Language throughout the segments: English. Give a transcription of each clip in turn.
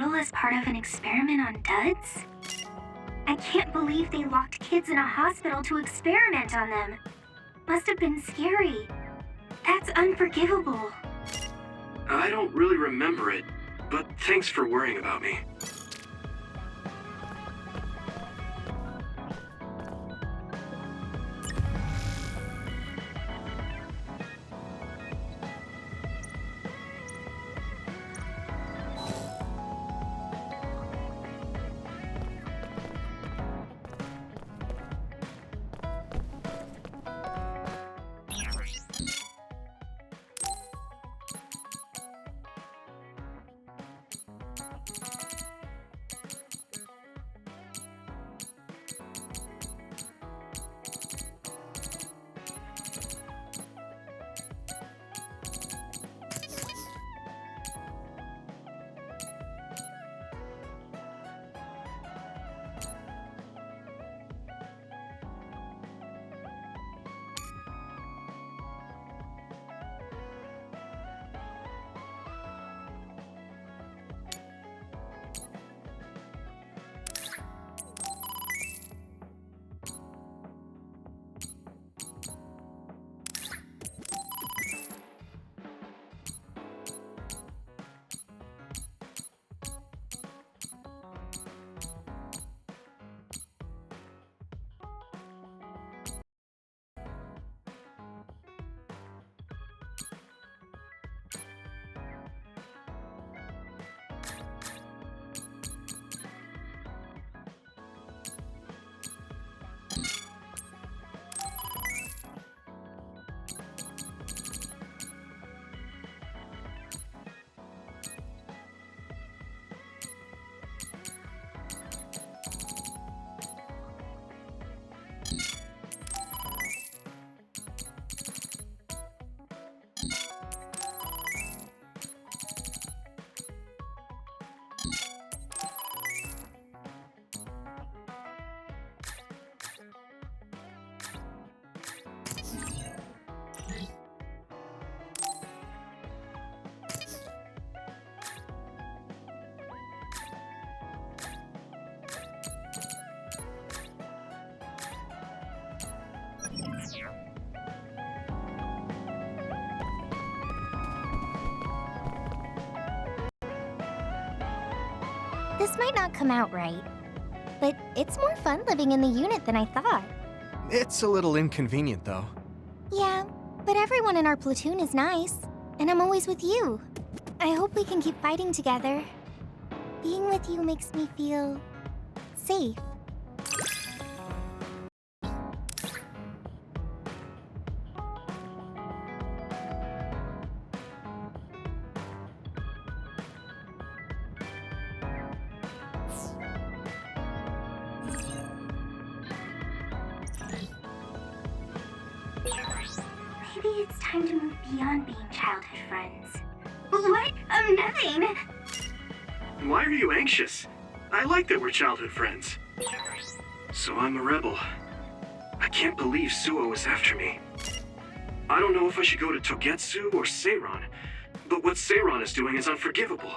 hospital as part of an experiment on duds? I can't believe they locked kids in a hospital to experiment on them. Must have been scary. That's unforgivable. I don't really remember it, but thanks for worrying about me. This might not come out right, but it's more fun living in the unit than I thought. It's a little inconvenient, though. Yeah, but everyone in our platoon is nice, and I'm always with you. I hope we can keep fighting together. Being with you makes me feel safe. Maybe it's time to move beyond being childhood friends. What? Nothing! Why are you anxious? I like that we're childhood friends. So I'm a rebel. I can't believe Suo is after me. I don't know if I should go to Togetsu or Seiran, but what Seiran is doing is unforgivable.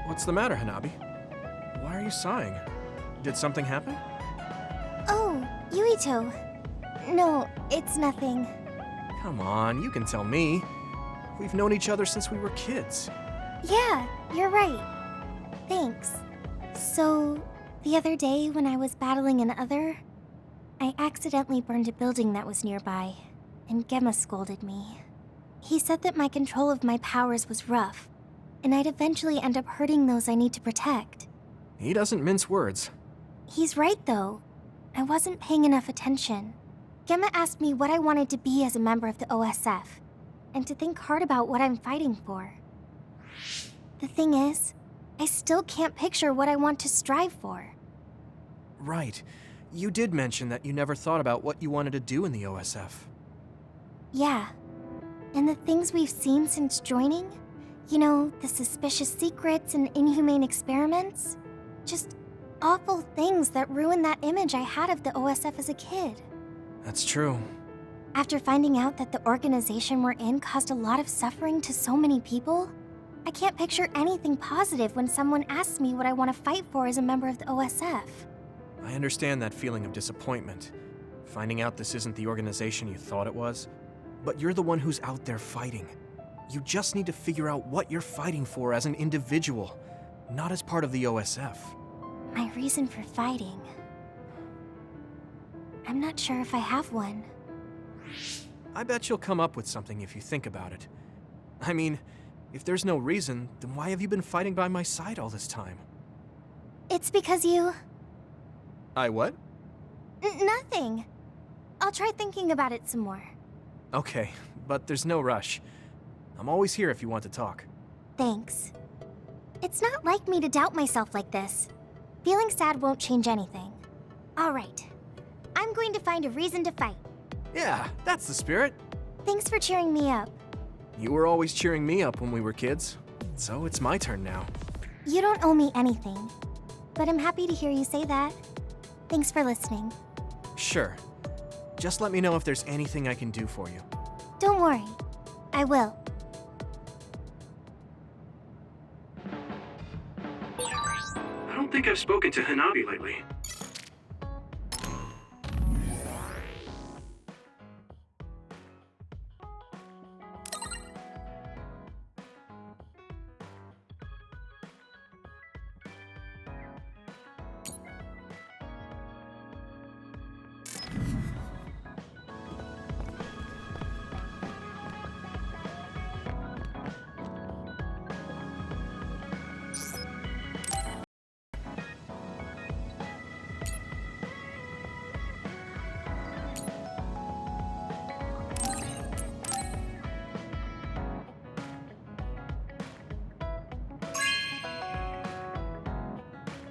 What's the matter, Hanabi? Why are you sighing? Did something happen? Oh, Yuito. No, it's nothing. Come on, you can tell me. We've known each other since we were kids. Yeah, you're right. Thanks. So, the other day when I was battling an other, I accidentally burned a building that was nearby, and Gemma scolded me. He said that my control of my powers was rough, and I'd eventually end up hurting those I need to protect. He doesn't mince words. He's right, though. I wasn't paying enough attention. Gemma asked me what I wanted to be as a member of the OSF, and to think hard about what I'm fighting for. The thing is, I still can't picture what I want to strive for. Right. You did mention that you never thought about what you wanted to do in the OSF. Yeah. And the things we've seen since joining? You know, the suspicious secrets and inhumane experiments? Just awful things that ruined that image I had of the OSF as a kid. That's true. After finding out that the organization we're in caused a lot of suffering to so many people, I can't picture anything positive when someone asks me what I want to fight for as a member of the OSF. I understand that feeling of disappointment. Finding out this isn't the organization you thought it was. But you're the one who's out there fighting. You just need to figure out what you're fighting for as an individual, not as part of the OSF. My reason for fighting. I'm not sure if I have one. I bet you'll come up with something if you think about it. I mean, if there's no reason, then why have you been fighting by my side all this time? It's because you... I what? Nothing. I'll try thinking about it some more. Okay, but there's no rush. I'm always here if you want to talk. Thanks. It's not like me to doubt myself like this. Feeling sad won't change anything. All right. I'm going to find a reason to fight. Yeah, that's the spirit. Thanks for cheering me up. You were always cheering me up when we were kids, so it's my turn now. You don't owe me anything, but I'm happy to hear you say that. Thanks for listening. Sure. Just let me know if there's anything I can do for you. Don't worry. I will. I don't think I've spoken to Hanabi lately.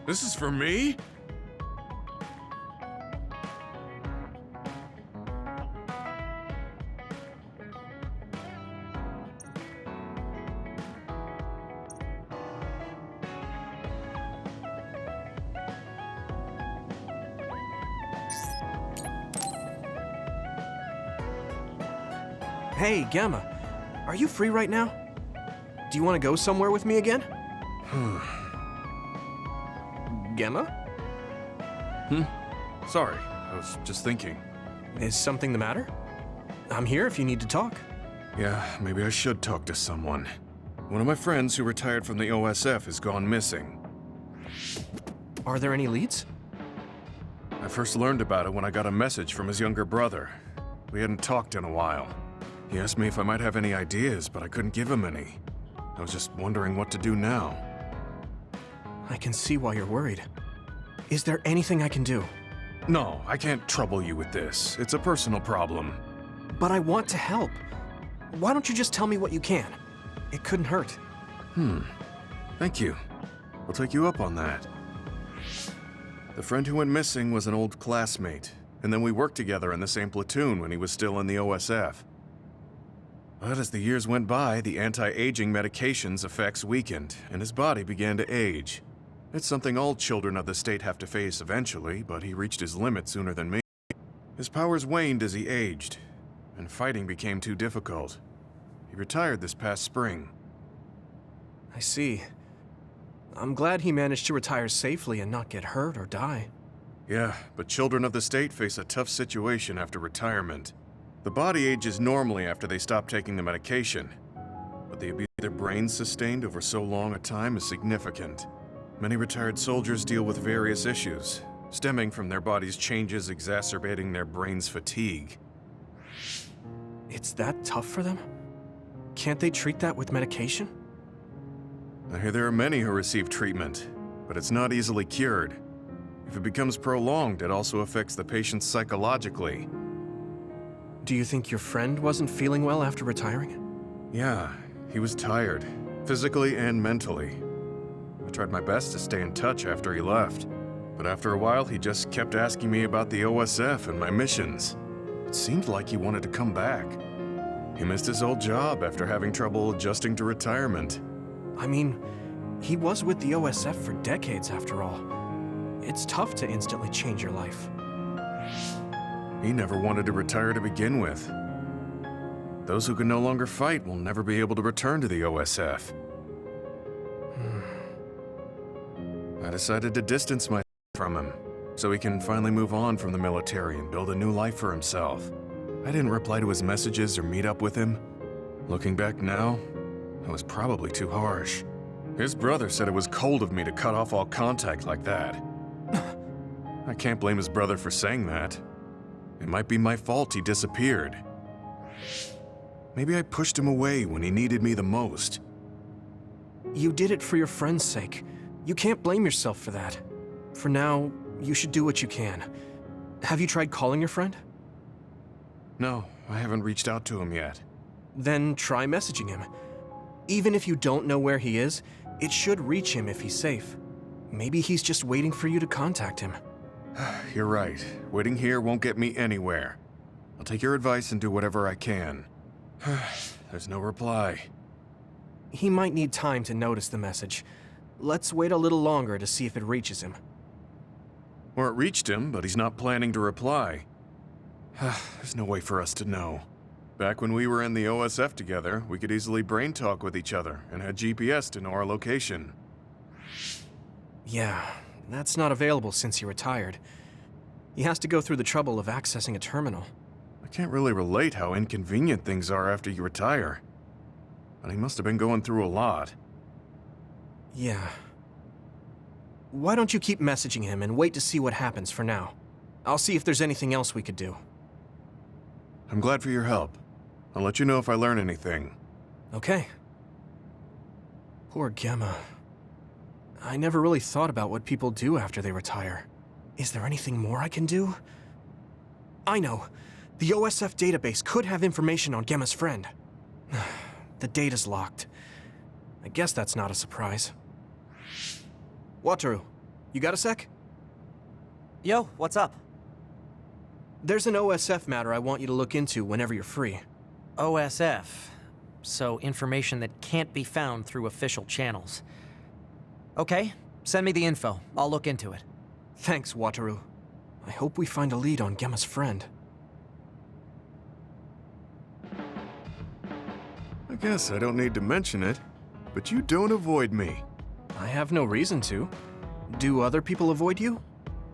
This is for me? Hey, Gamma. Are you free right now? Do you want to go somewhere with me again? Gemma? Sorry, I was just thinking. Is something the matter? I'm here if you need to talk. Yeah, maybe I should talk to someone. One of my friends who retired from the OSF has gone missing. Are there any leads? I first learned about it when I got a message from his younger brother. We hadn't talked in a while. He asked me if I might have any ideas, but I couldn't give him any. I was just wondering what to do now. I can see why you're worried. Is there anything I can do? No, I can't trouble you with this. It's a personal problem. But I want to help. Why don't you just tell me what you can? It couldn't hurt. Thank you. I'll take you up on that. The friend who went missing was an old classmate, and then we worked together in the same platoon when he was still in the OSF. But as the years went by, the anti-aging medication's effects weakened, and his body began to age. It's something all children of the state have to face eventually, but he reached his limit sooner than me. His powers waned as he aged, and fighting became too difficult. He retired this past spring. I see. I'm glad he managed to retire safely and not get hurt or die. Yeah, but children of the state face a tough situation after retirement. The body ages normally after they stop taking the medication, but the abuse their brains sustained over so long a time is significant. Many retired soldiers deal with various issues, stemming from their body's changes exacerbating their brain's fatigue. It's that tough for them? Can't they treat that with medication? I hear there are many who receive treatment, but it's not easily cured. If it becomes prolonged, it also affects the patient psychologically. Do you think your friend wasn't feeling well after retiring? Yeah, he was tired, physically and mentally. I tried my best to stay in touch after he left, but after a while he just kept asking me about the OSF and my missions. It seemed like he wanted to come back. He missed his old job after having trouble adjusting to retirement. I mean, he was with the OSF for decades after all. It's tough to instantly change your life. He never wanted to retire to begin with. Those who can no longer fight will never be able to return to the OSF. I decided to distance myself from him, so he can finally move on from the military and build a new life for himself. I didn't reply to his messages or meet up with him. Looking back now, I was probably too harsh. His brother said it was cold of me to cut off all contact like that. I can't blame his brother for saying that. It might be my fault he disappeared. Maybe I pushed him away when he needed me the most. You did it for your friend's sake. You can't blame yourself for that. For now, you should do what you can. Have you tried calling your friend? No, I haven't reached out to him yet. Then try messaging him. Even if you don't know where he is, it should reach him if he's safe. Maybe he's just waiting for you to contact him. You're right. Waiting here won't get me anywhere. I'll take your advice and do whatever I can. There's no reply. He might need time to notice the message. Let's wait a little longer to see if it reaches him. Or it reached him, but he's not planning to reply. There's no way for us to know. Back when we were in the OSF together, we could easily brain talk with each other and had GPS to know our location. Yeah, that's not available since he retired. He has to go through the trouble of accessing a terminal. I can't really relate how inconvenient things are after you retire. But he must have been going through a lot. Yeah. Why don't you keep messaging him and wait to see what happens for now? I'll see if there's anything else we could do. I'm glad for your help. I'll let you know if I learn anything. Okay. Poor Gemma. I never really thought about what people do after they retire. Is there anything more I can do? I know. The OSF database could have information on Gemma's friend. The data's locked. I guess that's not a surprise. Wataru, you got a sec? Yo, what's up? There's an OSF matter I want you to look into whenever you're free. OSF. So information that can't be found through official channels. Okay, send me the info. I'll look into it. Thanks, Wataru. I hope we find a lead on Gemma's friend. I guess I don't need to mention it, but you don't avoid me. I have no reason to. Do other people avoid you?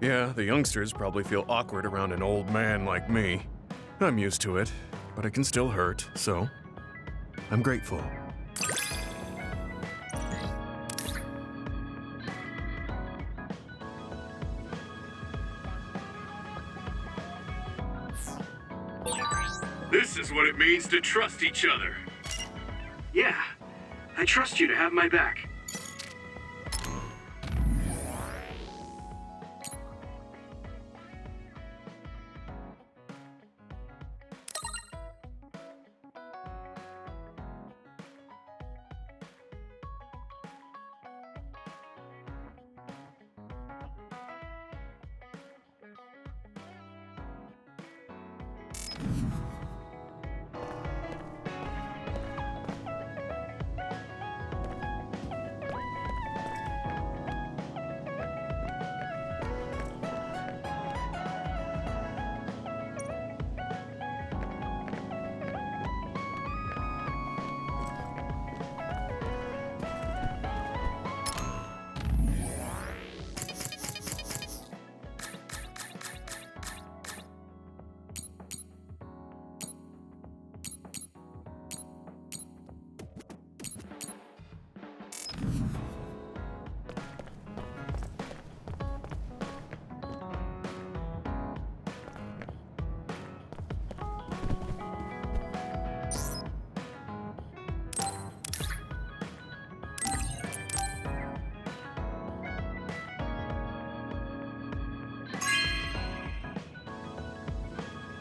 Yeah, the youngsters probably feel awkward around an old man like me. I'm used to it, but it can still hurt, so I'm grateful. This is what it means to trust each other. Yeah, I trust you to have my back.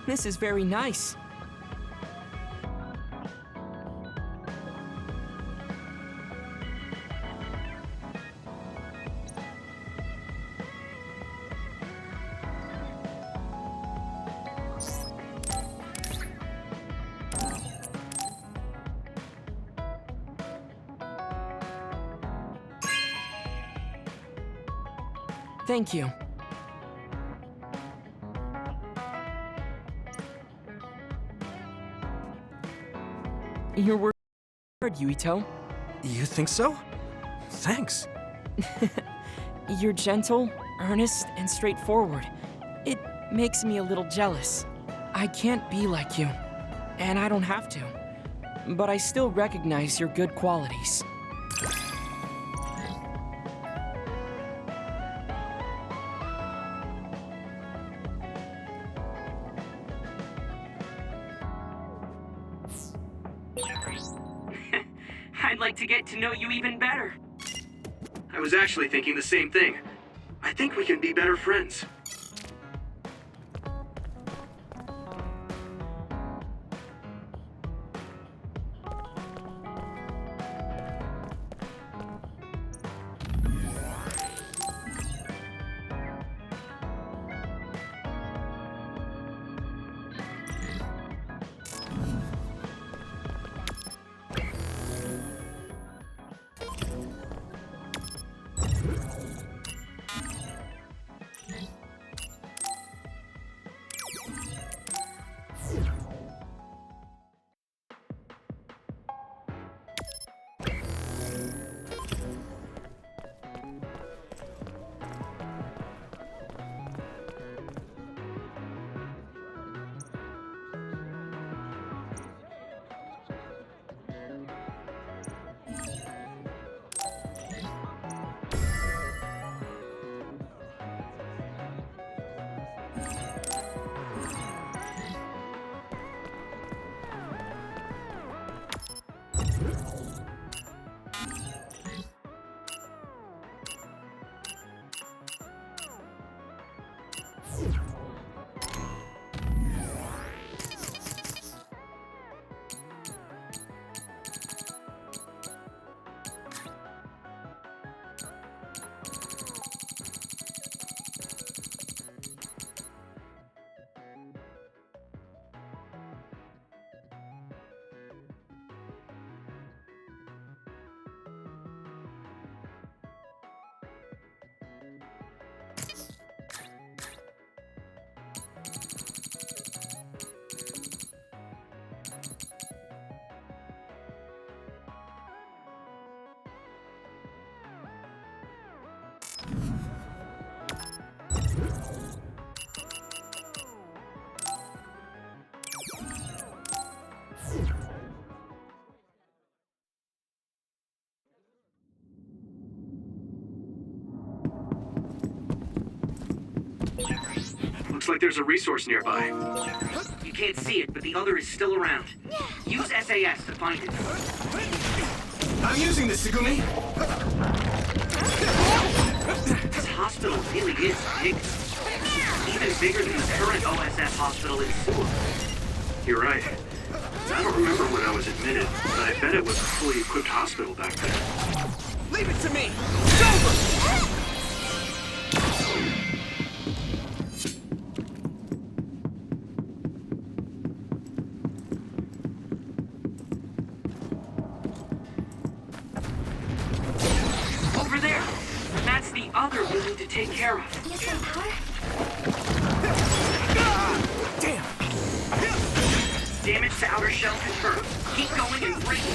This is very nice. Thank you. Your word, Yuito. You think so? Thanks. You're gentle, earnest, and straightforward. It makes me a little jealous. I can't be like you, and I don't have to. But I still recognize your good qualities. I'd like to get to know you even better. I was actually thinking the same thing. I think we can be better friends. Looks like there's a resource nearby. You can't see it, but the other is still around. Use SAS to find it. I'm using this, Segumi! This hospital really is big. Even bigger than the current OSF hospital in Seoul. You're right. I don't remember when I was admitted, but I bet it was a fully equipped hospital back then. Leave it to me! It's over! Over there! That's the other we need to take care of. Use my power? Damn! Damage to outer shell confirmed. Keep going and break it.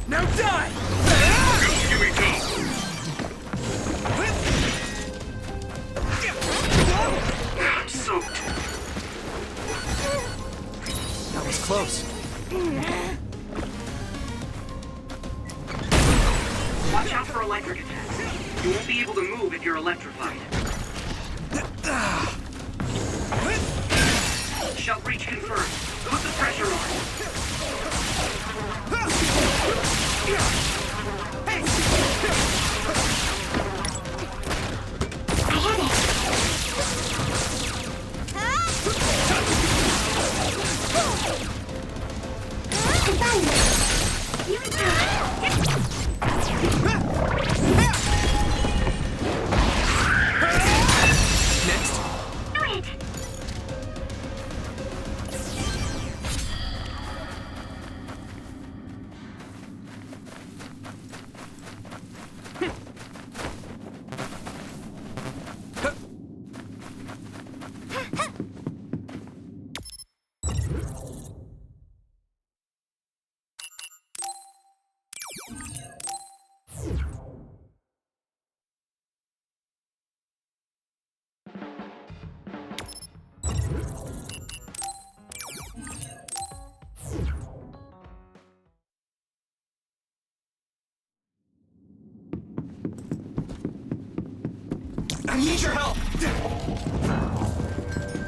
Now die! I'm soaked. That was close. Watch out for electric attacks. You won't be able to move if you're electrified. Shell breach confirmed. Put the pressure on. Do it! I need your help!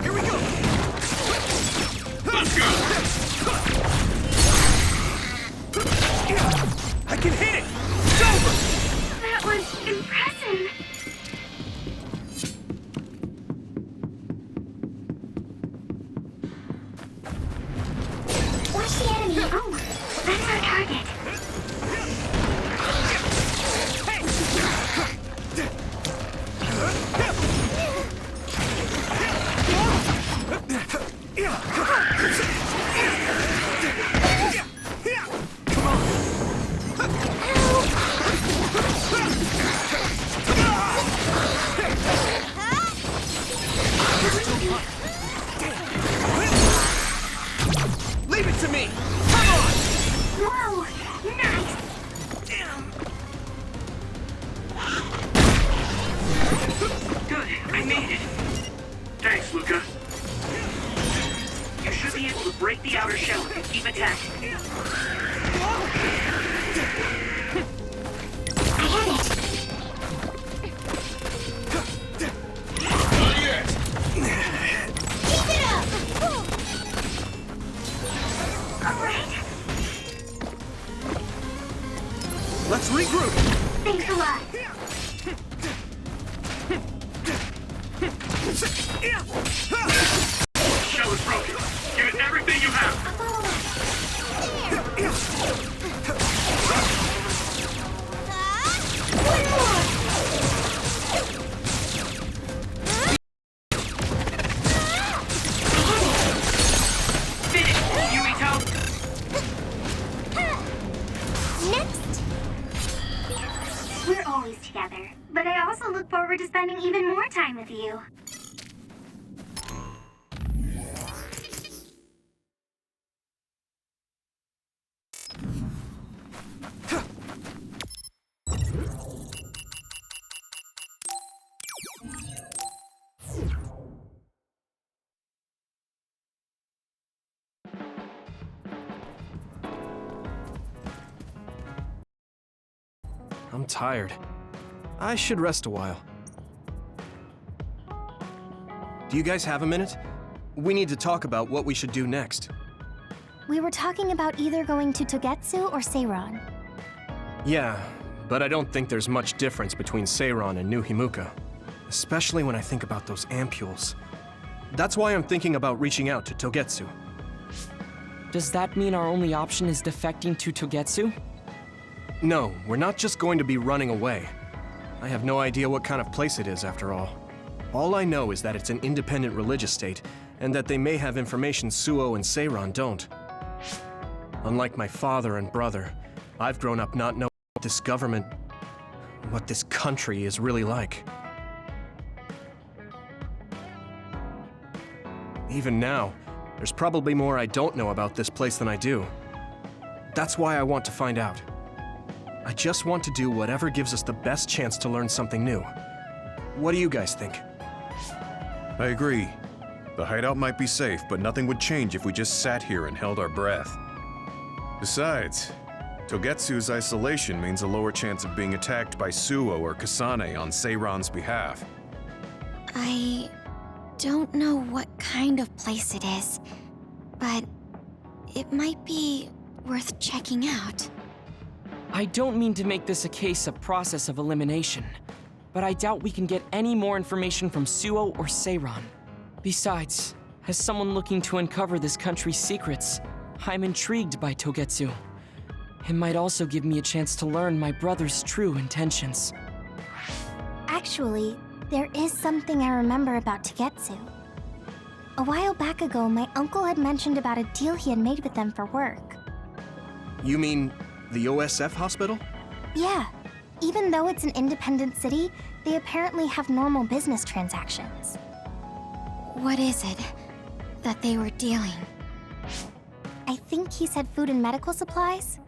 Here we go! Let's go! I can hit it! It's over! That was impressive. Watch the enemy. Oh, that's our target. Leave it to me! Come on! Whoa, nice. Good, I made it. Thanks, Luca. You should be able to break the outer shell if you keep attacking. I had it. Keep it up. All right. Let's regroup! Thanks a lot. Shell is broken. Give it everything you have. Finish, Yuito! Next. We're always together, but I also look forward to spending even more time with you. I'm tired. I should rest a while. Do you guys have a minute? We need to talk about what we should do next. We were talking about either going to Togetsu or Seiron. Yeah, but I don't think there's much difference between Seiron and New Himuka. Especially when I think about those ampules. That's why I'm thinking about reaching out to Togetsu. Does that mean our only option is defecting to Togetsu? No, we're not just going to be running away. I have no idea what kind of place it is, after all. All I know is that it's an independent religious state, and that they may have information Suo and Seiron don't. Unlike my father and brother, I've grown up not knowing what this government, what this country is really like. Even now, there's probably more I don't know about this place than I do. That's why I want to find out. I just want to do whatever gives us the best chance to learn something new. What do you guys think? I agree. The hideout might be safe, but nothing would change if we just sat here and held our breath. Besides, Togetsu's isolation means a lower chance of being attacked by Suo or Kasane on Seiron's behalf. I don't know what kind of place it is, but it might be worth checking out. I don't mean to make this a case of process of elimination, but I doubt we can get any more information from Suo or Seiron. Besides, as someone looking to uncover this country's secrets, I'm intrigued by Togetsu. It might also give me a chance to learn my brother's true intentions. Actually, there is something I remember about Togetsu. A while back ago, my uncle had mentioned about a deal he had made with them for work. You mean the OSF hospital? Yeah. Even though it's an independent city, they apparently have normal business transactions. What is it that they were dealing? I think he said food and medical supplies?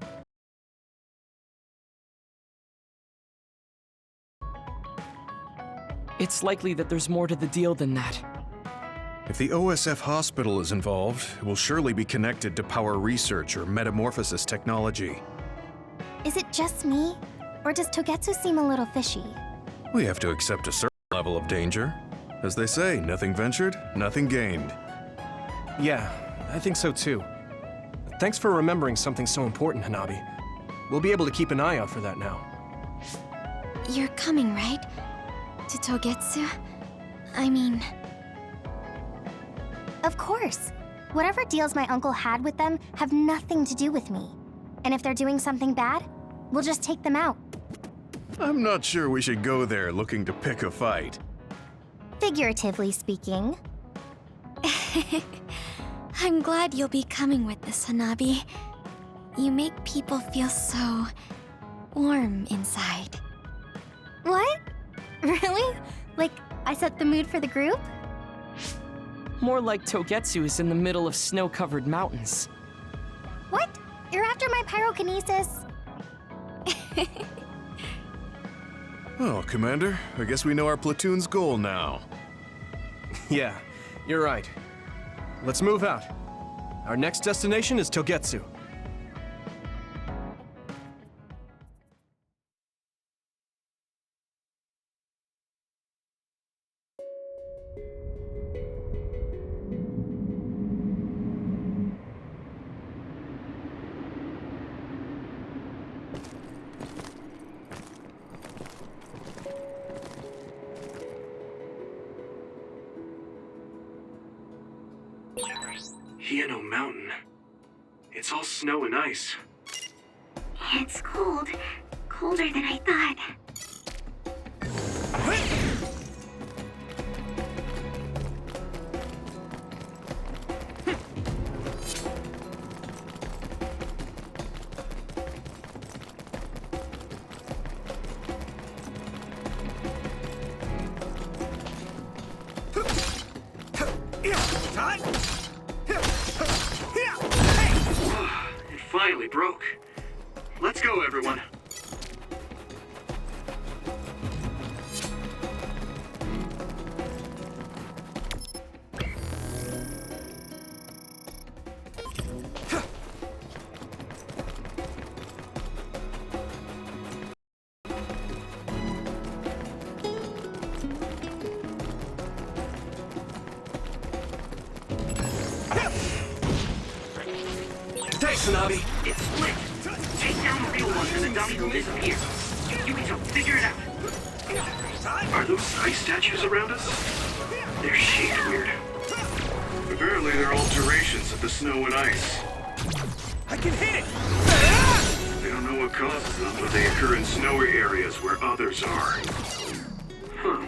It's likely that there's more to the deal than that. If the OSF hospital is involved, it will surely be connected to power research or metamorphosis technology. Is it just me? Or does Togetsu seem a little fishy? We have to accept a certain level of danger. As they say, nothing ventured, nothing gained. Yeah, I think so too. Thanks for remembering something so important, Hanabi. We'll be able to keep an eye out for that now. You're coming, right? To Togetsu? I mean... Of course. Whatever deals my uncle had with them have nothing to do with me. And if they're doing something bad, we'll just take them out. I'm not sure we should go there looking to pick a fight. Figuratively speaking. I'm glad you'll be coming with us, Hanabi. You make people feel so... warm inside. What? Really? Like, I set the mood for the group? More like Togetsu is in the middle of snow-covered mountains. What? You're after my pyrokinesis? Oh, Commander, I guess we know our platoon's goal now. Yeah, you're right. Let's move out. Our next destination is Togetsu. Hieno Mountain. It's all snow and ice. It's cold. Colder than I thought. It finally broke. Let's go, everyone. Thanks, Hanabi. It's split. Take down the real one and the dummy will disappear. Yuito, figure it out. Are those ice statues around us? They're shaped weird. Apparently they're alterations of the snow and ice. I can hit it! They don't know what causes them, but they occur in snowy areas where others are. Huh.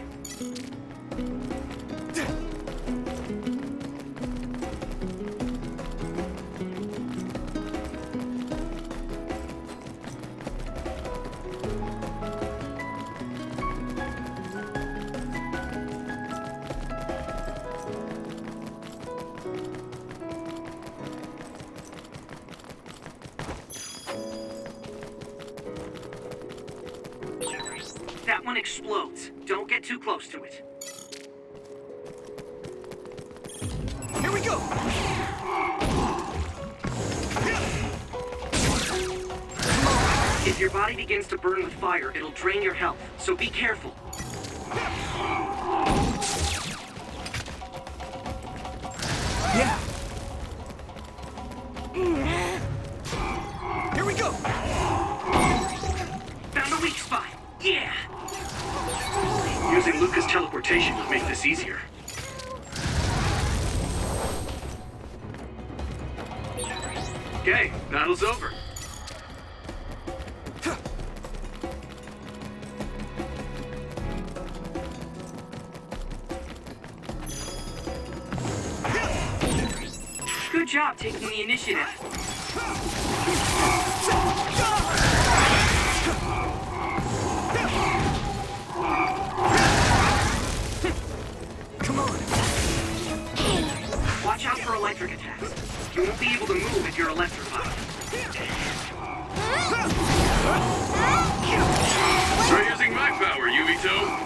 That one explodes. Don't get too close to it. Here we go! If your body begins to burn with fire, it'll drain your health, so be careful. Yeah! Here we go! Found a weak spot. Yeah! Using Luca's teleportation would make this easier. Okay, battle's over. Good job taking the initiative. Come on! Watch out for electric attacks. You won't be able to move if you're electrified. Try using my power, Yuito.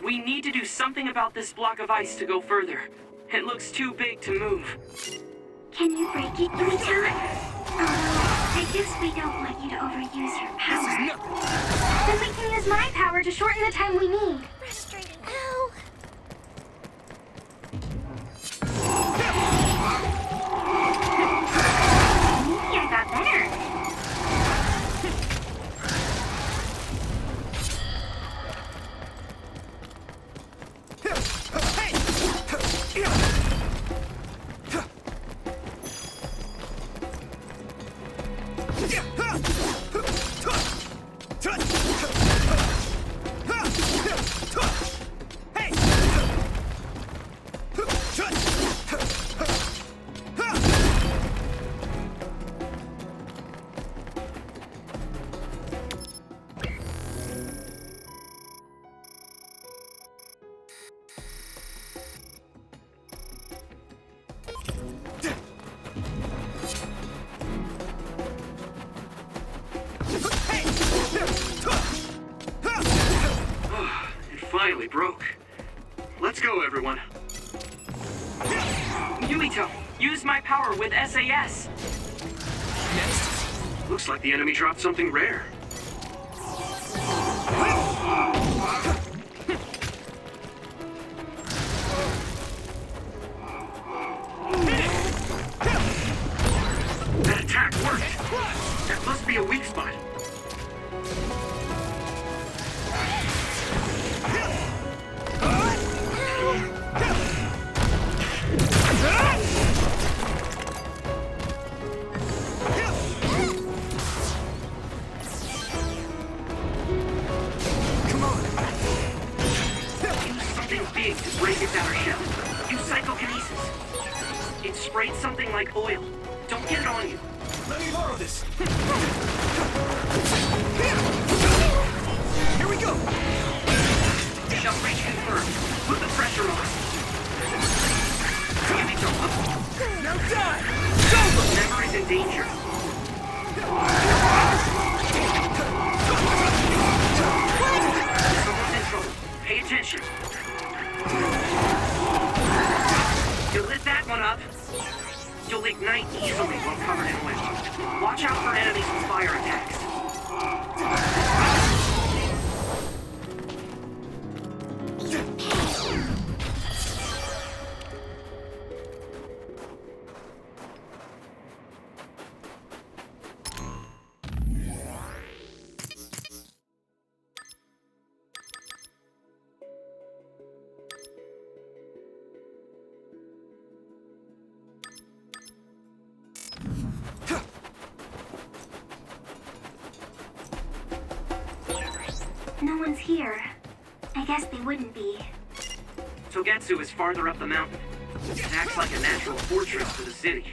We need to do something about this block of ice to go further. It looks too big to move. Can you break it, Yuito? I guess we don't want you to overuse your power. This is nothing. Then we can use my power to shorten the time we need. Frustrating. Ow. I got better. Finally broke. Let's go, everyone. Yuito, use my power with SAS. Next. Looks like the enemy dropped something rare. That attack worked. That must be a weak spot. Big to break its outer shell. Use psychokinesis. It sprayed something like oil. Don't get it on you. Let me borrow this. Here we go. Shell breach confirmed. Put the pressure on. Yuito, up. Now die! Memory's in danger. Someone's in trouble. Pay attention. You lit that one up. You'll ignite easily when covered in oil. Watch out for enemies with fire attacks. No one's here. I guess they wouldn't be. Togetsu is farther up the mountain. It acts like a natural fortress to the city.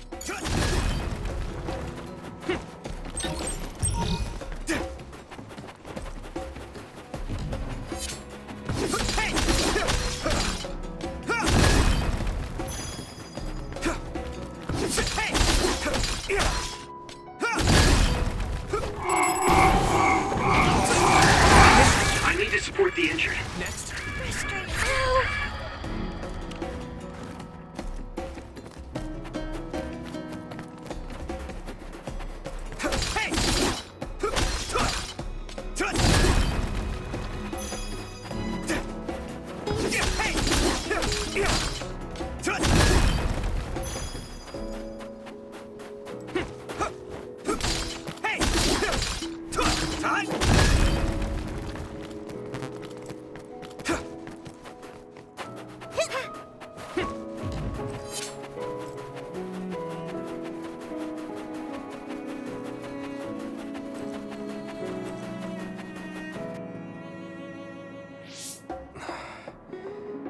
I need to support the injured. Next.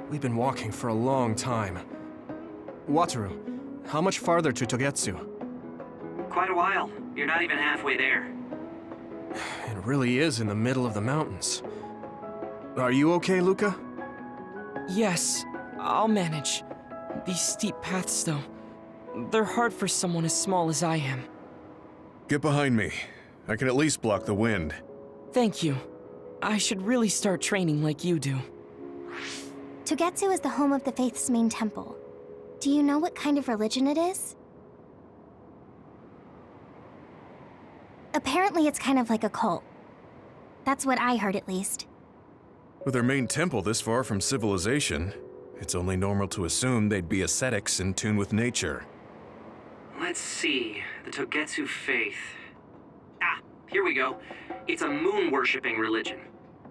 We've been walking for a long time. Wataru, how much farther to Togetsu? Quite a while. You're not even halfway there. It really is in the middle of the mountains. Are you okay, Luca? Yes, I'll manage. These steep paths, though, they're hard for someone as small as I am. Get behind me. I can at least block the wind. Thank you. I should really start training like you do. Togetsu is the home of the Faith's main temple. Do you know what kind of religion it is? Apparently it's kind of like a cult. That's what I heard, at least. With their main temple this far from civilization, it's only normal to assume they'd be ascetics in tune with nature. Let's see. The Togetsu faith. Ah, here we go. It's a moon-worshipping religion.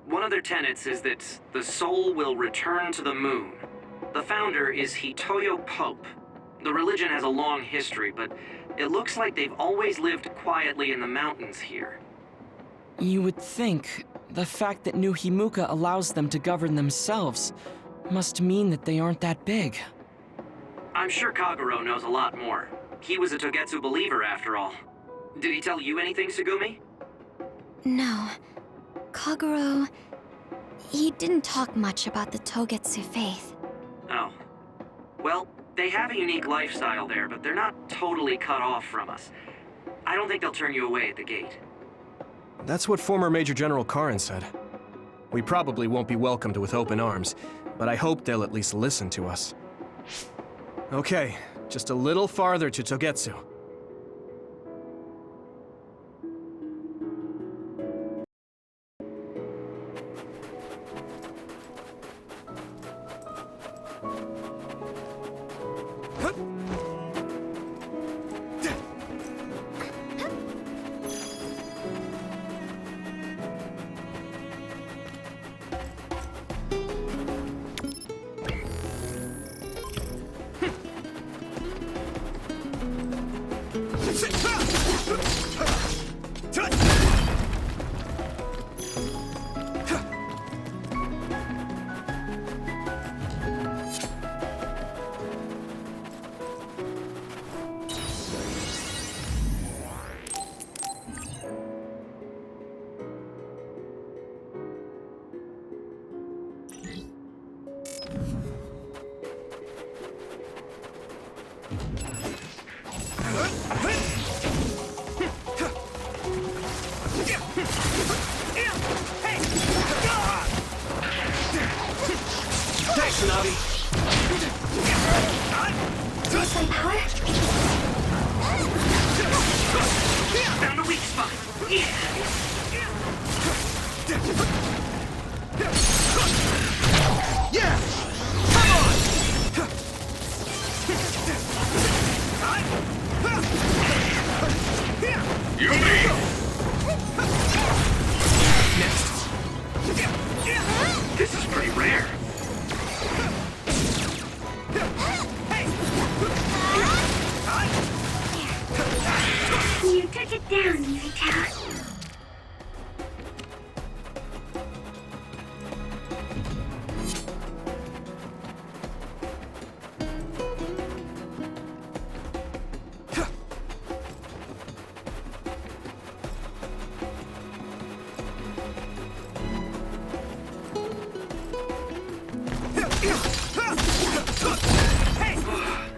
One of their tenets is that the soul will return to the moon. The founder is Hitoyo Pope. The religion has a long history, but it looks like they've always lived quietly in the mountains here. You would think the fact that New Himuka allows them to govern themselves must mean that they aren't that big. I'm sure Kagero knows a lot more. He was a Togetsu believer, after all. Did he tell you anything, Sugumi? No. Kagero... he didn't talk much about the Togetsu faith. Oh. Well, they have a unique lifestyle there, but they're not totally cut off from us. I don't think they'll turn you away at the gate. That's what former Major General Karin said. We probably won't be welcomed with open arms, but I hope they'll at least listen to us. Okay, just a little farther to Togetsu. Found a weak spot. Yeah. This is pretty rare. You took it down, Yuito.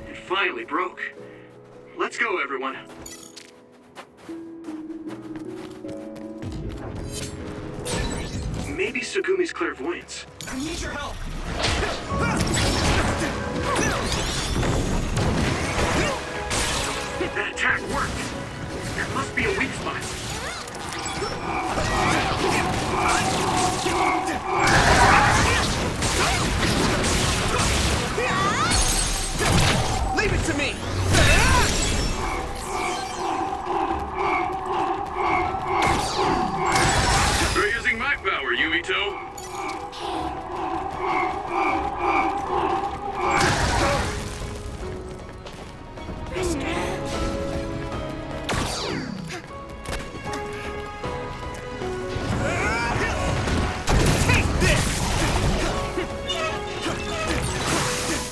It finally broke. Let's go, everyone. Maybe Sugumi's clairvoyance. I need your help! That attack worked. There must be a weak spot. Leave it to me! You're using my power, Yuito.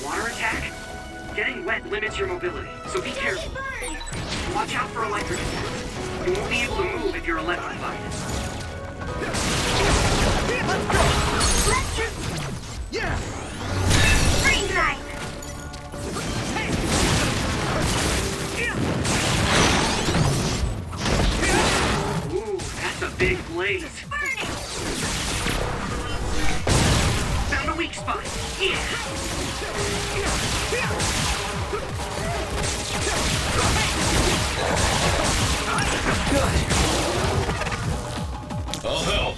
Water attack? Getting wet limits your mobility, so be careful. Watch out for electric attacks. You won't be able to move if you're electrified. Let's just freeze life. Ooh, I'll help.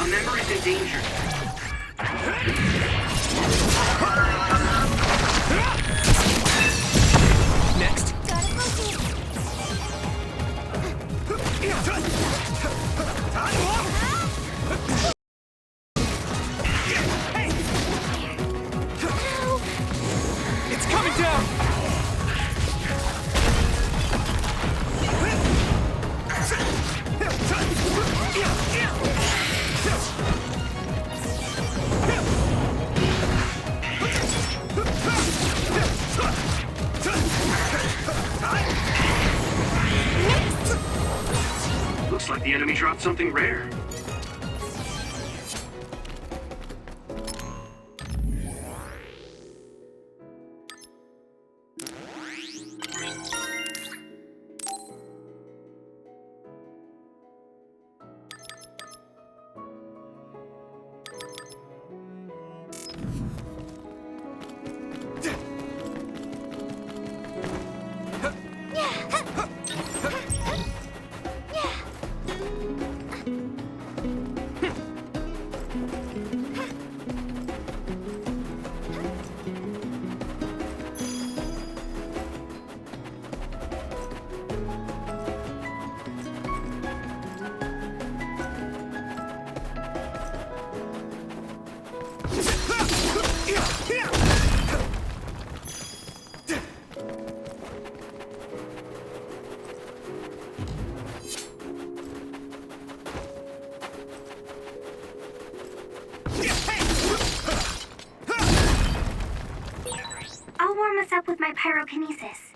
A member is in danger. Next. It's coming down! Looks like the enemy dropped something rare. I'll warm us up with my pyrokinesis.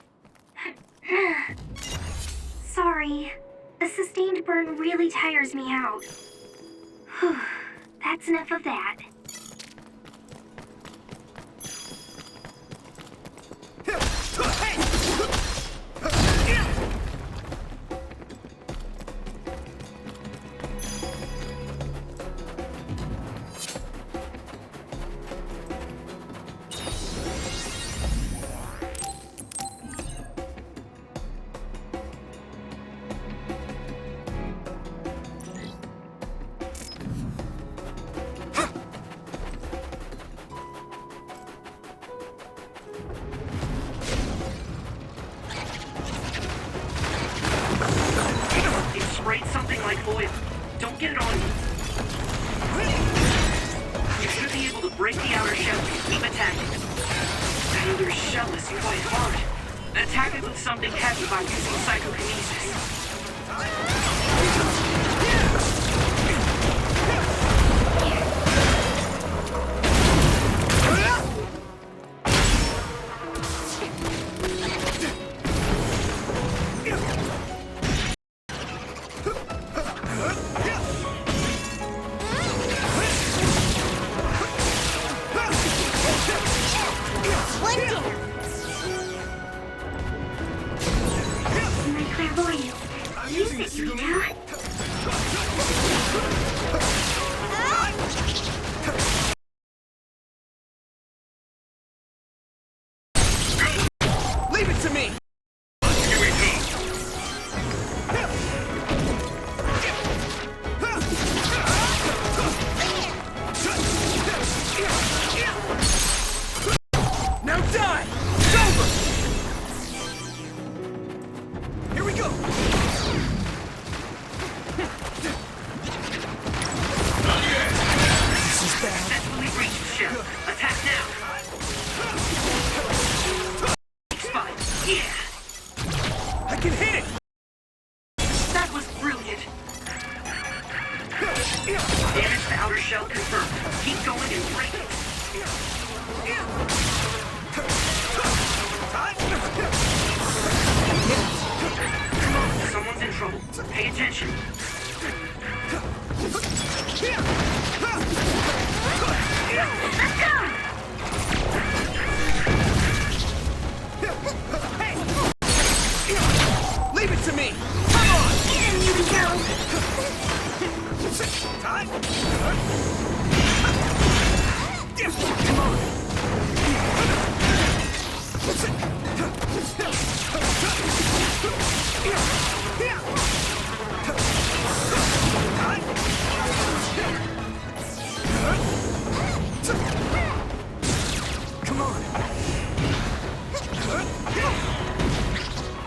Sorry. The sustained burn really tires me out. Whew. That's enough of that. It sprayed something like oil. Don't get it on you. You should be able to break the outer shell if you keep attacking. That other shell is quite hard. Attack it with something heavy by using psychokinesis. My clairvoyance. Use it, Yuito. Leave it to me! Here we go. Now die! It's over! Here we go! Not yet. This is bad. Successfully reached the shell. Attack now. Spot. Yeah. I can hit it! That was brilliant. Damage to outer shell confirmed. Keep going and break it. Someone's in trouble. Pay attention. Let's go! Leave it to me! Come on! Get him, Yuito! Come on!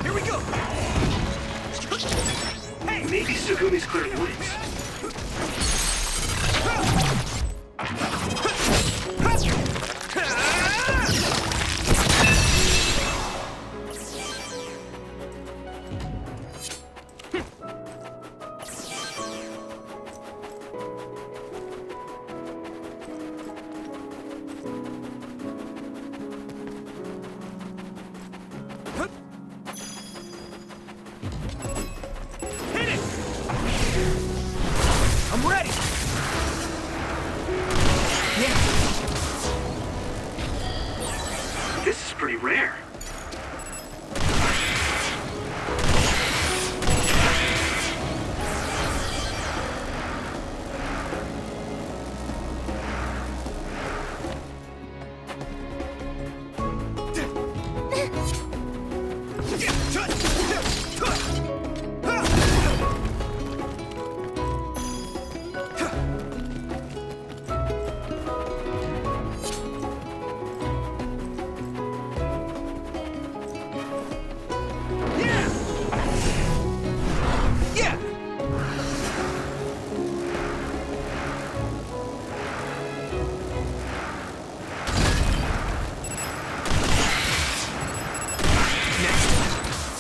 Here we go! Hey, maybe Sugumi's clairvoyance. I'm ready! This is pretty rare.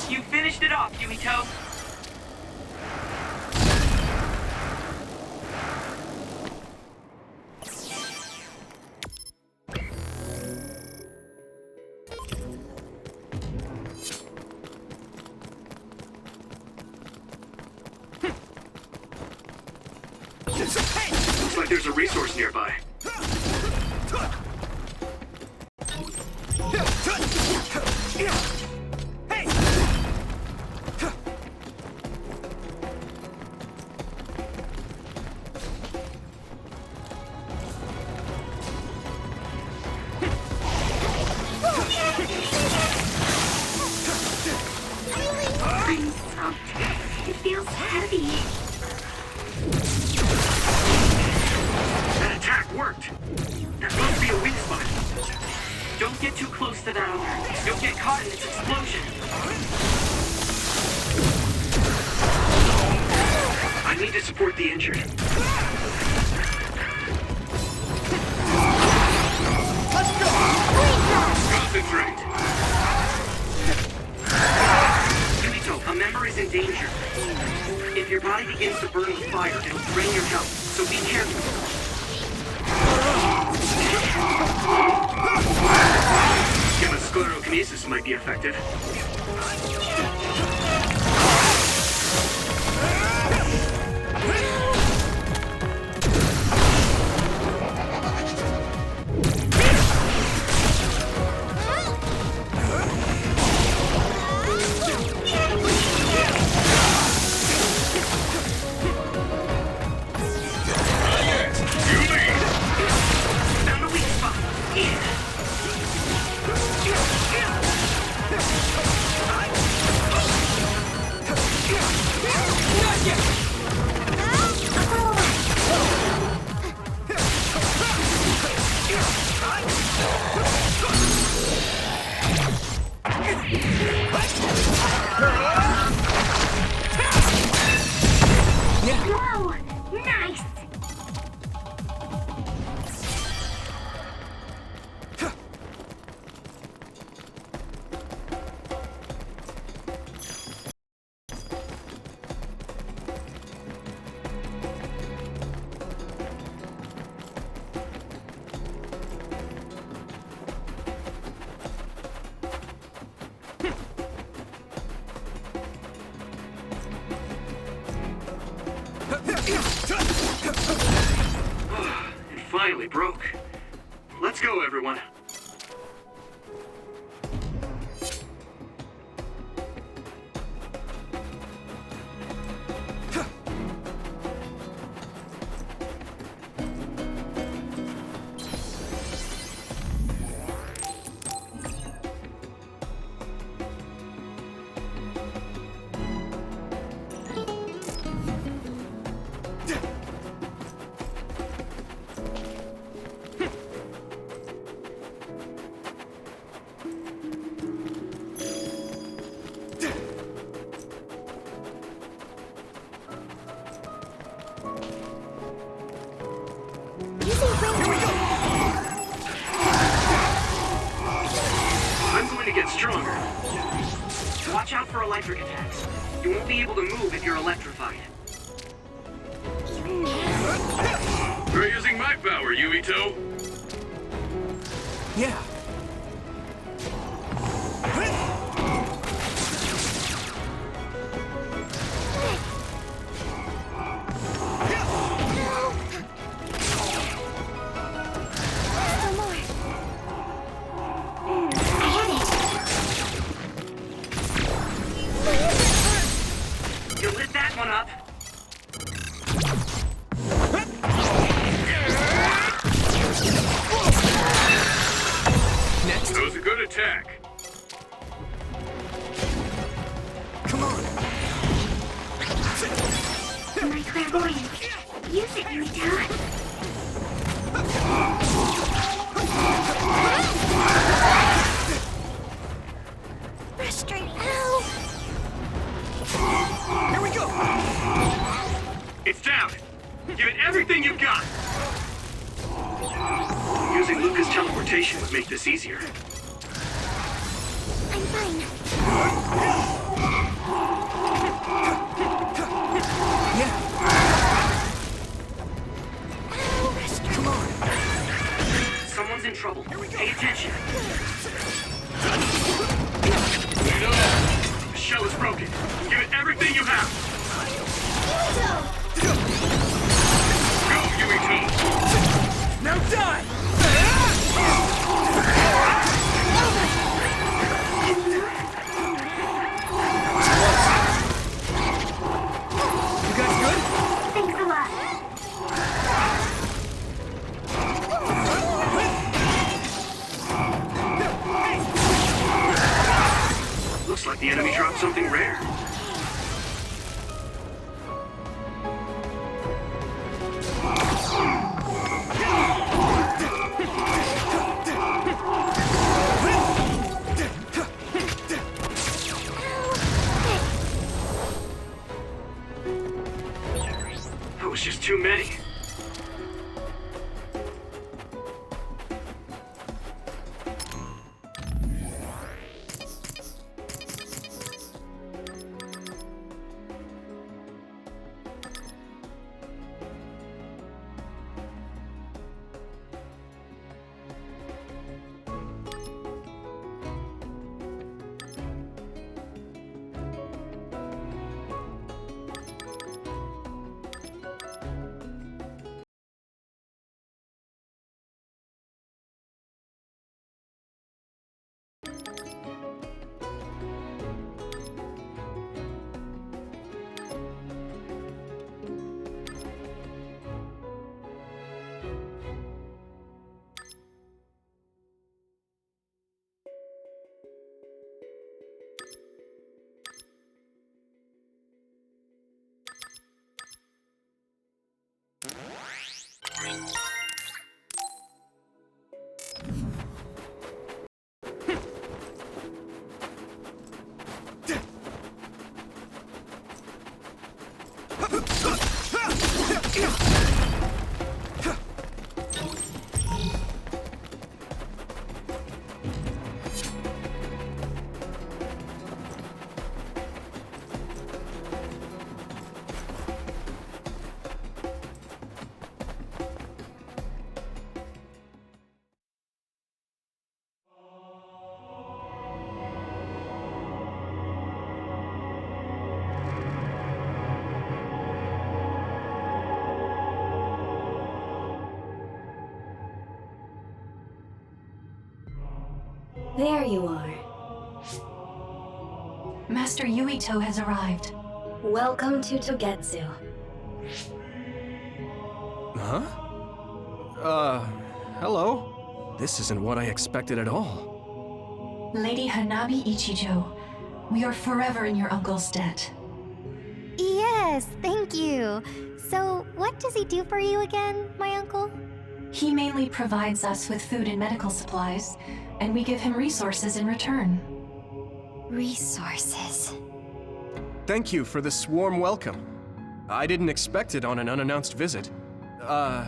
You finished it off, Yuito. Looks like there's a resource nearby. I'm soaked. It feels heavy. That attack worked. There must be a weak spot. Don't get too close to that. You'll get caught in its explosion. I need to support the injured. Concentrate. Yuito, a member is in danger. If your body begins to burn with fire, it'll drain your health, so be careful. Gamma sclerokinesis might be effective. Found a weak spot. Whoa! Nice! It finally broke. Let's go, everyone. get stronger. Watch out for electric attacks. You won't be able to move if you're electrified. You're using my power, Yuito. Yeah. You lit that one up. Next. That was a good attack. Come on. My clairvoyance. Use it, Yuito. Frustrating. Ow! Here we go. It's down. Give it everything you've got. Using Luca's teleportation would make this easier. I'm fine. Yeah. Come on. Someone's in trouble. Pay attention. The shell is broken. Give it everything you have. Go, Yuito. Now die. You guys good? Thanks a lot. Looks like the enemy dropped something rare. That was just too many. There you are. Master Yuito has arrived. Welcome to Togetsu. Huh? Hello? This isn't what I expected at all. Lady Hanabi Ichijo, we are forever in your uncle's debt. Yes, thank you. So, what does he do for you again, my uncle? He mainly provides us with food and medical supplies, and we give him resources in return. Resources. Thank you for this warm welcome. I didn't expect it on an unannounced visit.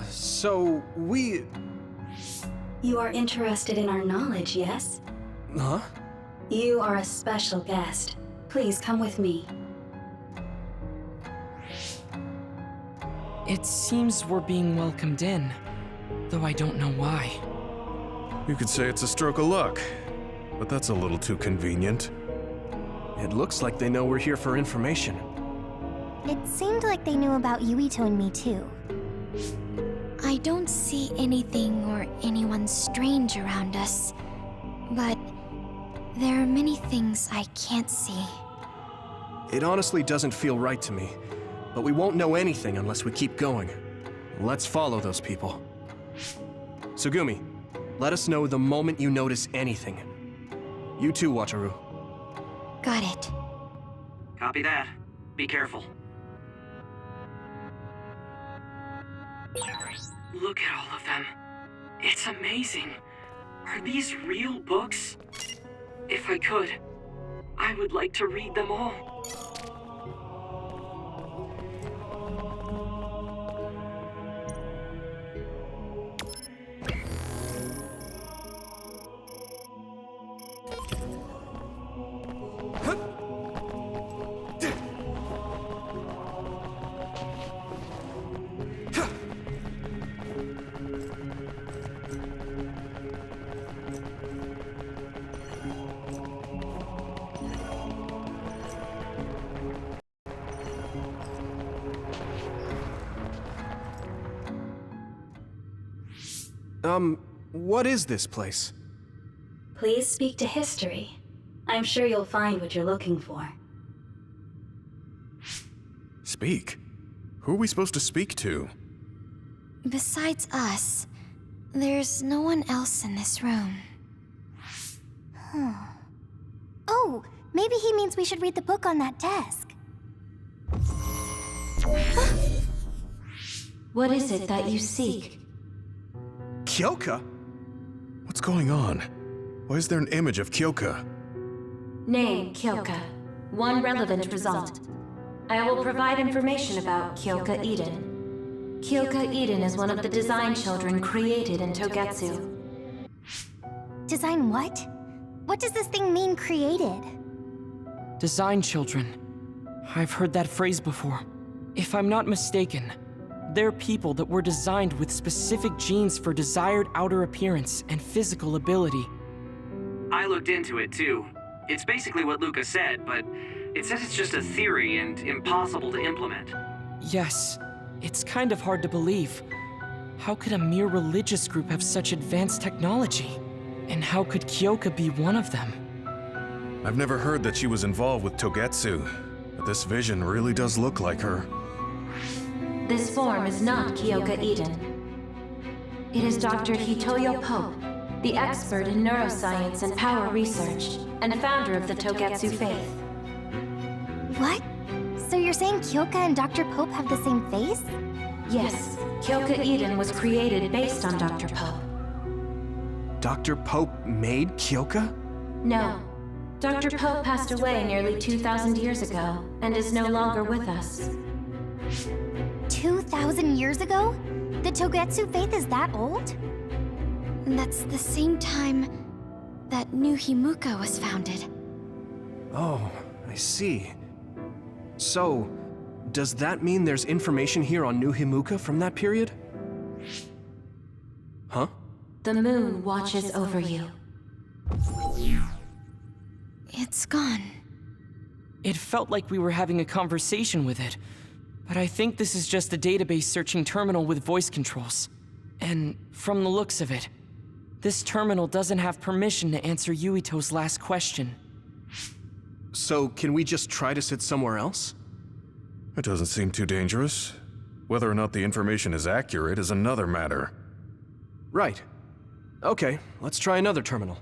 So we... You are interested in our knowledge, yes? Huh? You are a special guest. Please come with me. It seems we're being welcomed in, though I don't know why. You could say it's a stroke of luck, but that's a little too convenient. It looks like they know we're here for information. It seemed like they knew about Yuito and me too. I don't see anything or anyone strange around us, but there are many things I can't see. It honestly doesn't feel right to me, but we won't know anything unless we keep going. Let's follow those people. Tsugumi, let us know the moment you notice anything. You too, Wataru. Got it. Copy that. Be careful. Look at all of them. It's amazing. Are these real books? If I could, I would like to read them all. What is this place? Please speak to history. I'm sure you'll find what you're looking for. Speak? Who are we supposed to speak to? Besides us, there's no one else in this room. Oh, maybe he means we should read the book on that desk. What is it that you seek? Kyoka? What's going on? Why is there an image of Kyoka? Name, Kyoka. One relevant result. I will provide information about Kyoka Eden. Kyoka Eden is one of the design children created in Togetsu. Design what? What does this thing mean, created? Design children. I've heard that phrase before. If I'm not mistaken, they're people that were designed with specific genes for desired outer appearance and physical ability. I looked into it too. It's basically what Luca said, but it says it's just a theory and impossible to implement. Yes, it's kind of hard to believe. How could a mere religious group have such advanced technology? And how could Kyoka be one of them? I've never heard that she was involved with Togetsu, but this vision really does look like her. This form is not Kyoka Eden. It is Dr. Hitoyo Pope, the expert in neuroscience and power research, and founder of the Togetsu faith. What? So you're saying Kyoka and Dr. Pope have the same face? Yes, Kyoka Eden was created based on Dr. Pope. Dr. Pope made Kyoka? No. Dr. Pope passed away nearly 2,000 years ago, and is no longer with us. 2,000 years ago? The Togetsu faith is that old? That's the same time that New Himuka was founded. Oh, I see. So, does that mean there's information here on New Himuka from that period? Huh? The moon watches over you. It's gone. It felt like we were having a conversation with it, but I think this is just a database searching terminal with voice controls. And from the looks of it, this terminal doesn't have permission to answer Yuito's last question. So, can we just try to sit somewhere else? It doesn't seem too dangerous. Whether or not the information is accurate is another matter. Right. Okay, let's try another terminal.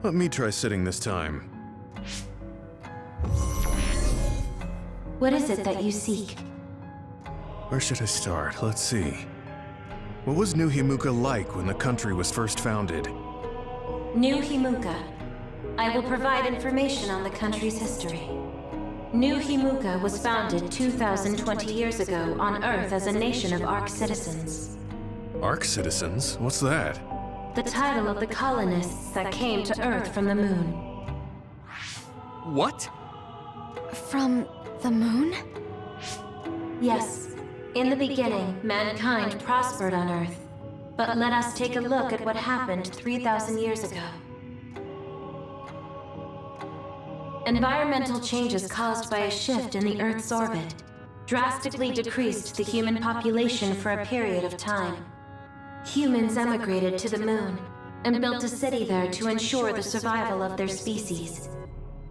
Let me try sitting this time. What is it that you seek? Where should I start? Let's see. What was New Himuka like when the country was first founded? New Himuka. I will provide information on the country's history. New Himuka was founded 2,020 years ago on Earth as a nation of Ark citizens. Ark citizens? What's that? The title of the colonists that came to Earth from the moon. What? From the moon? Yes. In the beginning, mankind prospered on Earth. But let us take a look at what happened 3,000 years ago. Environmental changes caused by a shift in the Earth's orbit drastically decreased the human population for a period of time. Humans emigrated to the moon and built a city there to ensure the survival of their species.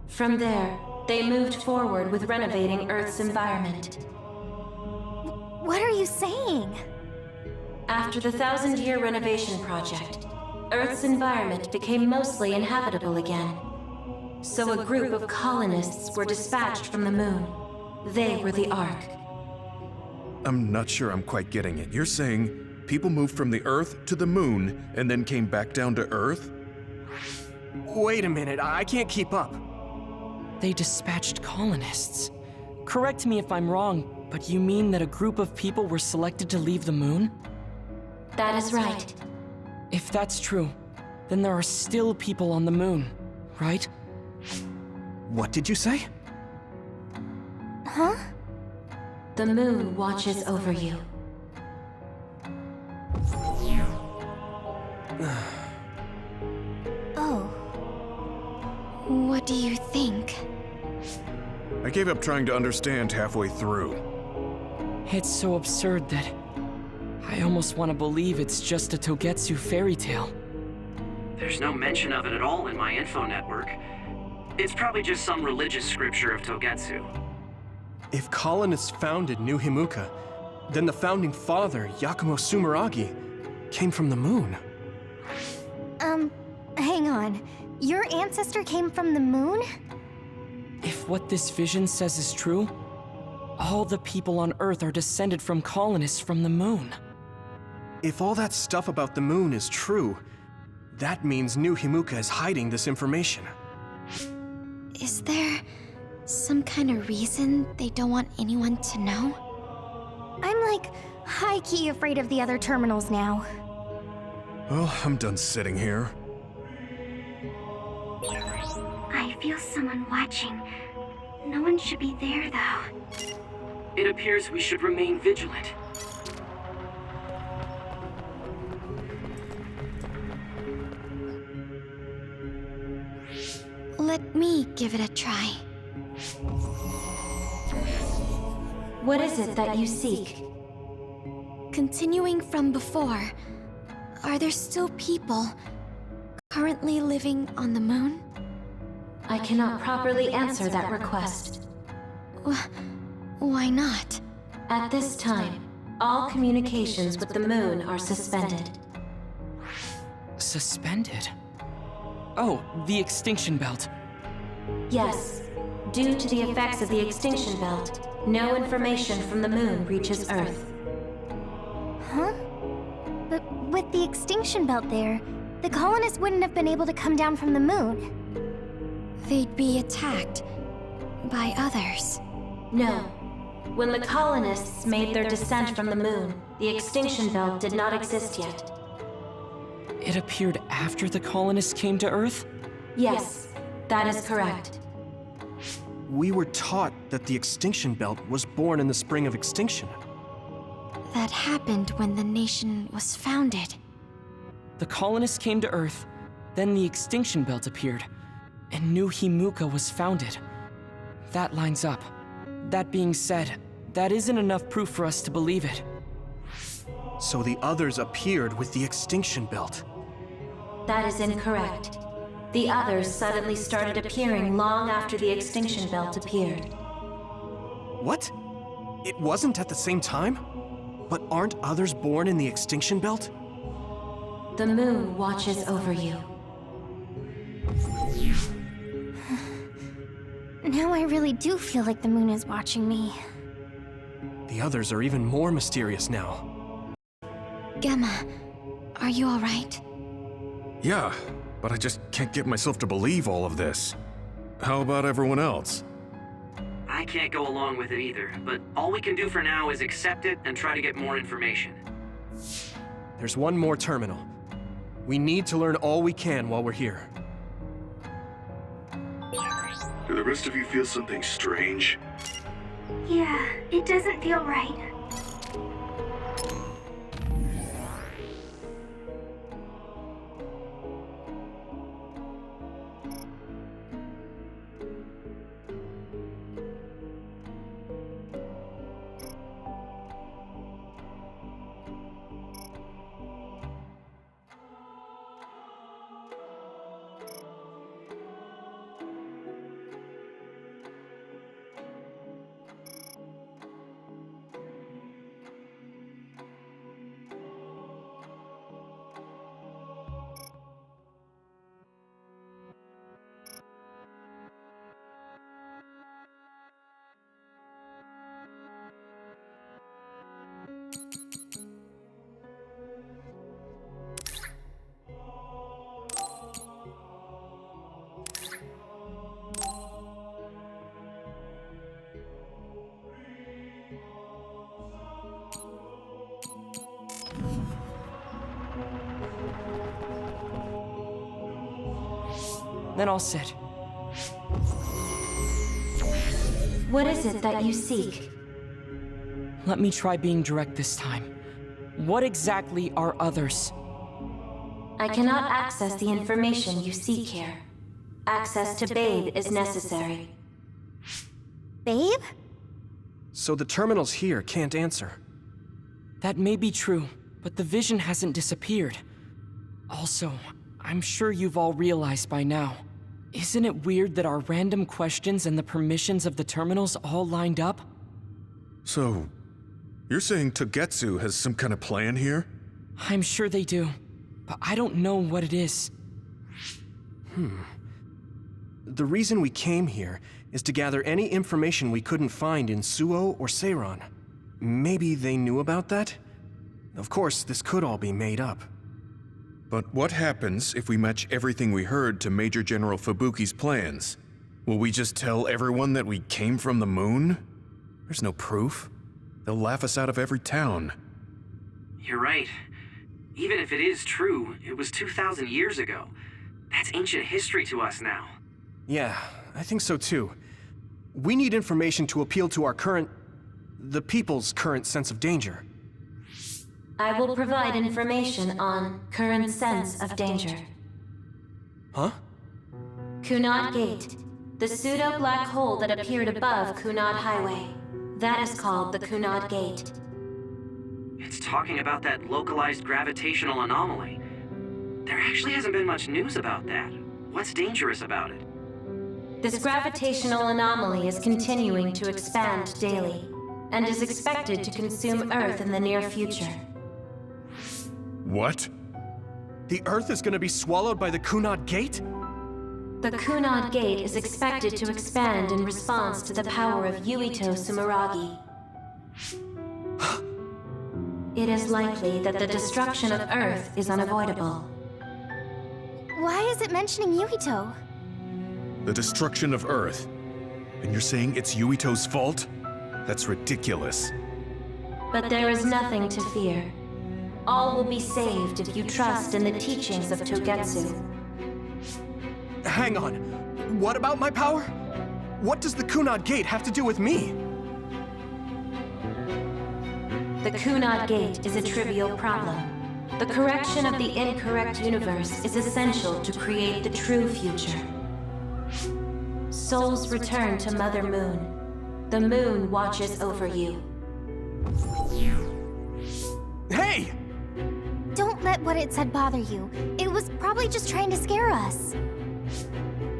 From there, they moved forward with renovating Earth's environment. What are you saying? After the 1,000-year renovation project, Earth's environment became mostly inhabitable again. So a group of colonists were dispatched from the moon. They were the Ark. I'm not sure I'm quite getting it. You're saying people moved from the Earth to the moon and then came back down to Earth? Wait a minute, I can't keep up. They dispatched colonists. Correct me if I'm wrong, but you mean that a group of people were selected to leave the moon? That is right. If that's true, then there are still people on the moon, right? What did you say? Huh? The moon watches over you. Oh. What do you think? I gave up trying to understand halfway through. It's so absurd that I almost want to believe it's just a Togetsu fairy tale. There's no mention of it at all in my info network. It's probably just some religious scripture of Togetsu. If colonists founded New Himuka, then the founding father, Yakumo Sumeragi, came from the moon. Hang on. Your ancestor came from the moon? If what this vision says is true, all the people on Earth are descended from colonists from the moon. If all that stuff about the moon is true, that means New Himuka is hiding this information. Is there some kind of reason they don't want anyone to know? I'm like high-key afraid of the other terminals now. Well, I'm done sitting here. I feel someone watching. No one should be there, though. It appears we should remain vigilant. Let me give it a try. What is it that you seek? Continuing from before, are there still people currently living on the moon? I cannot properly answer that request. Why not? At this time, all communications with the moon are suspended. Suspended? Oh, the extinction belt. Yes. Due to the effects of the extinction belt, no information from the moon reaches Earth. Huh? But with the extinction belt there, the colonists wouldn't have been able to come down from the moon. They'd be attacked by others. No. When the colonists made their descent from the moon, the extinction belt did not exist yet. It appeared after the colonists came to Earth? Yes, that is correct. We were taught that the extinction belt was born in the spring of extinction. That happened when the nation was founded. The colonists came to Earth, then the extinction belt appeared, and New Himuka was founded. That lines up. That being said, that isn't enough proof for us to believe it. So the others appeared with the extinction belt. That is incorrect. The others suddenly started appearing long after the extinction belt appeared. What? It wasn't at the same time? But aren't others born in the extinction belt? The moon watches over you. Now I really do feel like the moon is watching me. The others are even more mysterious now. Gemma, are you alright? Yeah, but I just can't get myself to believe all of this. How about everyone else? I can't go along with it either, but all we can do for now is accept it and try to get more information. There's one more terminal. We need to learn all we can while we're here. Do the rest of you feel something strange? Yeah, it doesn't feel right. Then I'll sit. What is it that you seek? Let me try being direct this time. What exactly are others? I cannot access the information you seek here. Access to Babe is necessary. Babe? So the terminals here can't answer. That may be true, but the vision hasn't disappeared. Also, I'm sure you've all realized by now. Isn't it weird that our random questions and the permissions of the terminals all lined up? So, you're saying Togetsu has some kind of plan here? I'm sure they do, but I don't know what it is. The reason we came here is to gather any information we couldn't find in Suo or Seiran. Maybe they knew about that? Of course, this could all be made up. But what happens if we match everything we heard to Major General Fubuki's plans? Will we just tell everyone that we came from the moon? There's no proof. They'll laugh us out of every town. You're right. Even if it is true, it was 2,000 years ago. That's ancient history to us now. Yeah, I think so too. We need information to appeal to the people's current sense of danger. I will provide information on current sense of danger. Huh? Kunad Gate, the pseudo-black hole that appeared above Kunad Highway. That is called the Kunad Gate. It's talking about that localized gravitational anomaly. There actually hasn't been much news about that. What's dangerous about it? This gravitational anomaly is continuing to expand daily, and is expected to consume Earth in the near future. What? The Earth is gonna be swallowed by the Kunad Gate? The Kunad Gate is expected to expand in response to the power of Yuito Sumeragi. It is likely that the destruction of Earth is unavoidable. Why is it mentioning Yuito? The destruction of Earth. And you're saying it's Yuito's fault? That's ridiculous. But there is nothing to fear. All will be saved if you trust in the teachings of Togetsu. Hang on. What about my power? What does the Kunad Gate have to do with me? The Kunad Gate is a trivial problem. The correction of the incorrect universe is essential to create the true future. Souls return to Mother Moon. The moon watches over you. Hey! Don't let what it said bother you. It was probably just trying to scare us.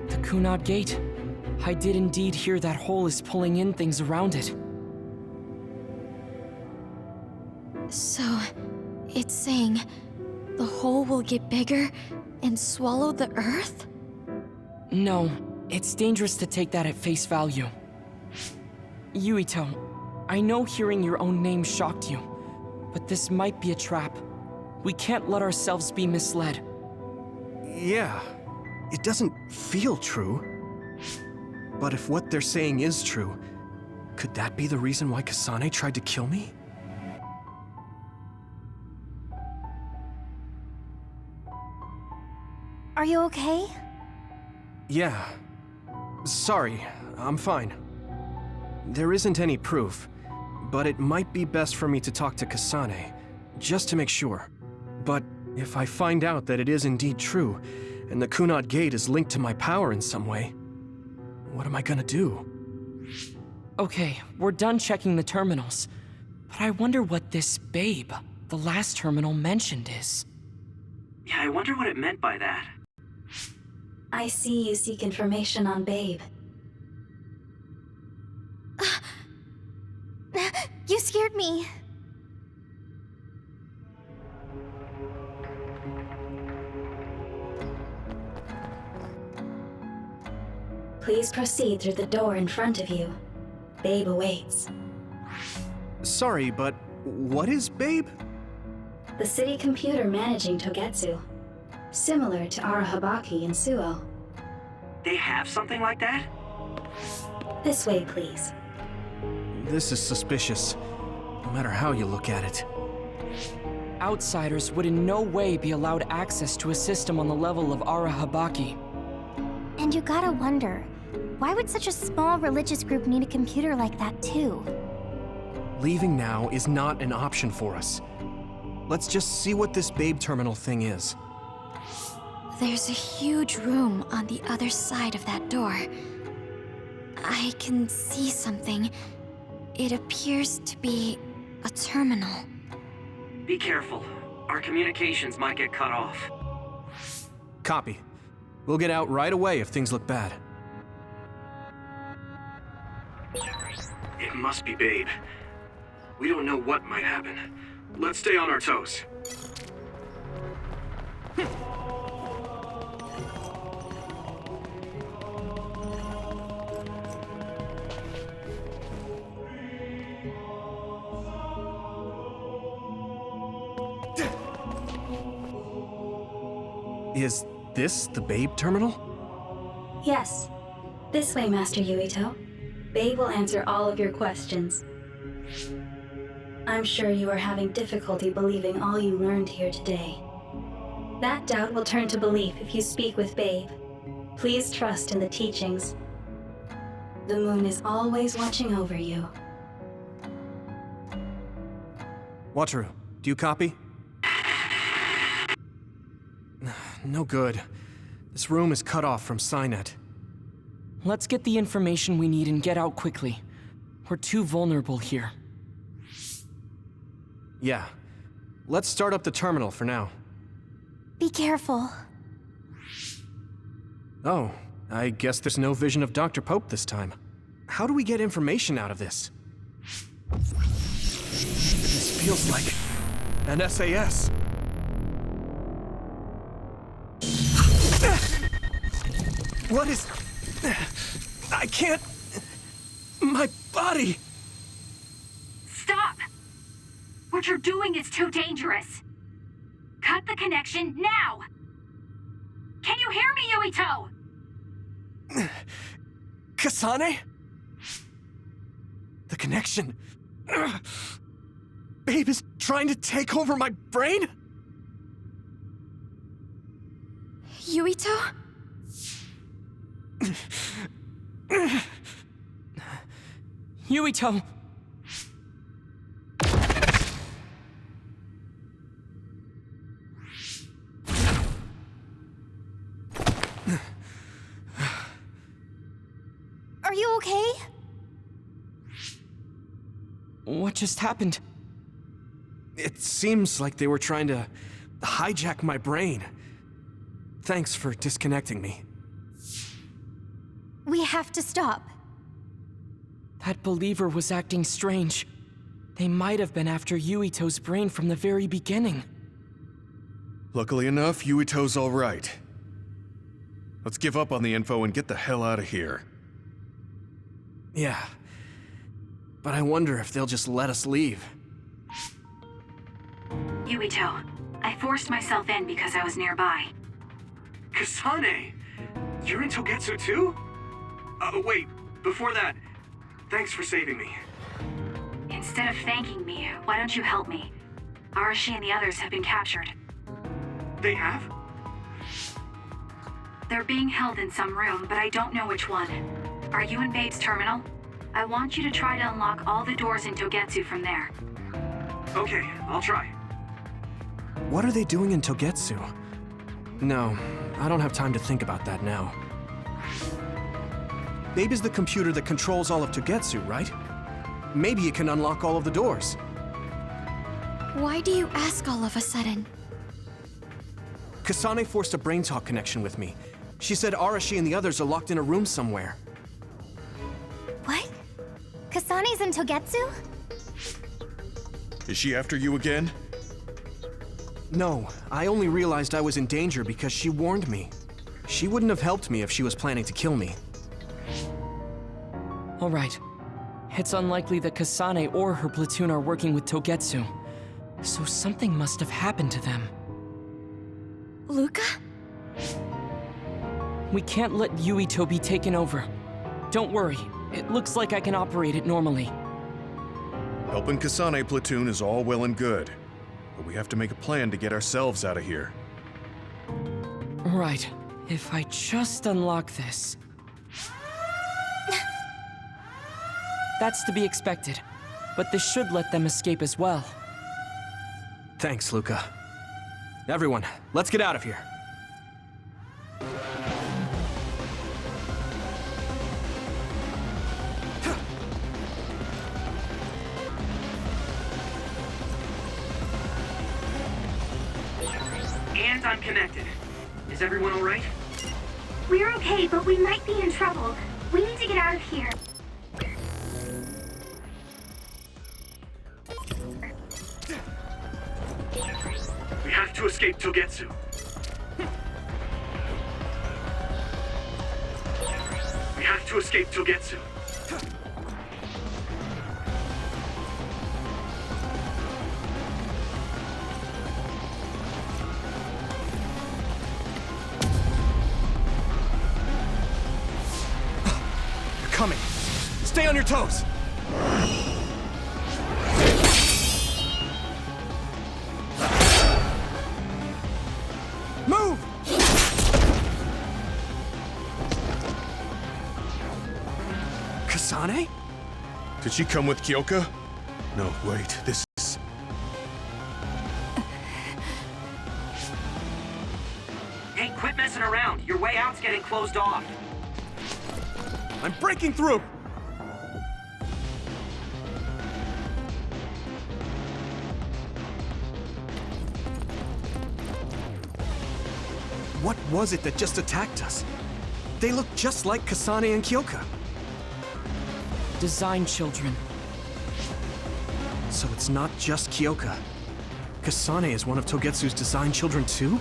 The Kunad Gate. I did indeed hear that hole is pulling in things around it. So, it's saying the hole will get bigger and swallow the Earth? No, it's dangerous to take that at face value. Yuito, I know hearing your own name shocked you, but this might be a trap. We can't let ourselves be misled. Yeah, it doesn't feel true. But if what they're saying is true, Could that be the reason why Kasane tried to kill me? Are you okay? Yeah. Sorry, I'm fine. There isn't any proof, but it might be best for me to talk to Kasane, just to make sure. But if I find out that it is indeed true, and the Kunad Gate is linked to my power in some way, what am I gonna do? Okay, we're done checking the terminals. But I wonder what this babe, the last terminal mentioned, is. Yeah, I wonder what it meant by that. I see you seek information on Babe. You scared me. Please proceed through the door in front of you. Babe awaits. Sorry, but what is Babe? The city computer managing Togetsu. Similar to Arahabaki and Suo. They have something like that? This way, please. This is suspicious, no matter how you look at it. Outsiders would in no way be allowed access to a system on the level of Arahabaki. And you gotta wonder, why would such a small religious group need a computer like that too? Leaving now is not an option for us. Let's just see what this Babe terminal thing is. There's a huge room on the other side of that door. I can see something. It appears to be a terminal. Be careful. Our communications might get cut off. Copy. We'll get out right away if things look bad. It must be Babe. We don't know what might happen. Let's stay on our toes. Is this the Babe terminal? Yes. This way, Master Yuito. Babe will answer all of your questions. I'm sure you are having difficulty believing all you learned here today. That doubt will turn to belief if you speak with Babe. Please trust in the teachings. The moon is always watching over you. Wataru, do you copy? No good. This room is cut off from Cynet. Let's get the information we need and get out quickly. We're too vulnerable here. Yeah. Let's start up the terminal for now. Be careful. Oh, I guess there's no vision of Dr. Pope this time. How do we get information out of this? This feels like an SAS. What is... I can't... My body... Stop! What you're doing is too dangerous. Cut the connection now! Can you hear me, Yuito? Kasane? The connection... Babe is trying to take over my brain? Yuito? Yuito! Are you okay? What just happened? It seems like they were trying to hijack my brain. Thanks for disconnecting me. We have to stop. That believer was acting strange. They might have been after Yuito's brain from the very beginning. Luckily enough, Yuito's all right. Let's give up on the info and get the hell out of here. Yeah. But I wonder if they'll just let us leave. Yuito, I forced myself in because I was nearby. Kasane! You're in Togetsu too? Wait, before that, Thanks for saving me. Instead of thanking me, why don't you help me? Arashi and the others have been captured. They have? They're being held in some room, but I don't know which one. Are you in Babe's terminal? I want you to try to unlock all the doors in Togetsu from there. Okay, I'll try. What are they doing in Togetsu? No, I don't have time to think about that now. Babe is the computer that controls all of Togetsu, right? Maybe it can unlock all of the doors. Why do you ask all of a sudden? Kasane forced a brain talk connection with me. She said Arashi and the others are locked in a room somewhere. What? Kasane's in Togetsu? Is she after you again? No, I only realized I was in danger because she warned me. She wouldn't have helped me if she was planning to kill me. All right. It's unlikely that Kasane or her platoon are working with Togetsu. So something must have happened to them. Luca? We can't let Yuito be taken over. Don't worry. It looks like I can operate it normally. Helping Kasane platoon is all well and good, but we have to make a plan to get ourselves out of here. Right. If I just unlock this... That's to be expected, but this should let them escape as well. Thanks, Luca. Everyone, let's get out of here. And I'm connected. Is everyone all right? We're okay, but we might be in trouble. We need to get out of here. We have to escape Togetsu. We have to escape Togetsu. They're coming. Stay on your toes. Move! Kasane? Did she come with Kyoka? No, wait, this is... Hey, quit messing around. Your way out's getting closed off. I'm breaking through! What was it that just attacked us? They look just like Kasane and Kyoka. Design children. So it's not just Kyoka. Kasane is one of Togetsu's design children too?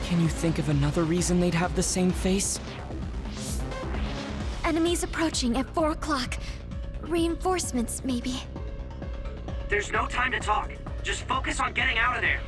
Can you think of another reason they'd have the same face? Enemies approaching at 4 o'clock. Reinforcements, maybe. There's no time to talk. Just focus on getting out of there.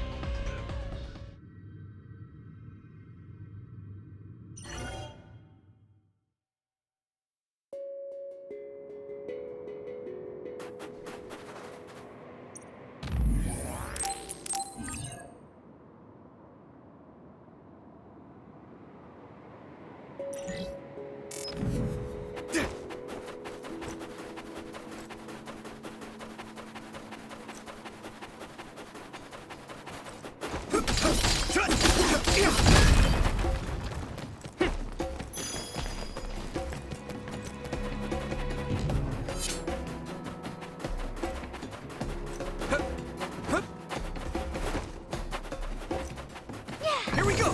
Here we go!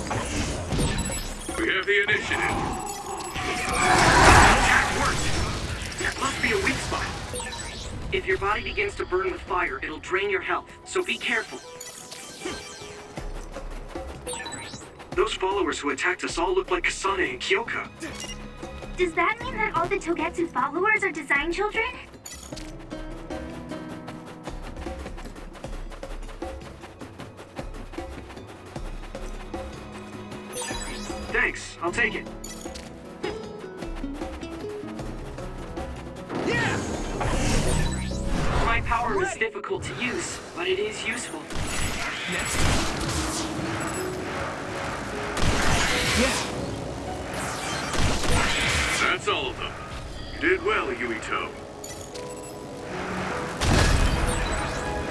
We have the initiative. That worked! There must be a weak spot. If your body begins to burn with fire, it'll drain your health, so be careful. Those followers who attacked us all look like Kasane and Kyoka. Does that mean that all the Togetsu followers are design children? Thanks, I'll take it. arm is difficult to use, but it is useful. Next. Yeah. That's all of them. You did well, Yuito.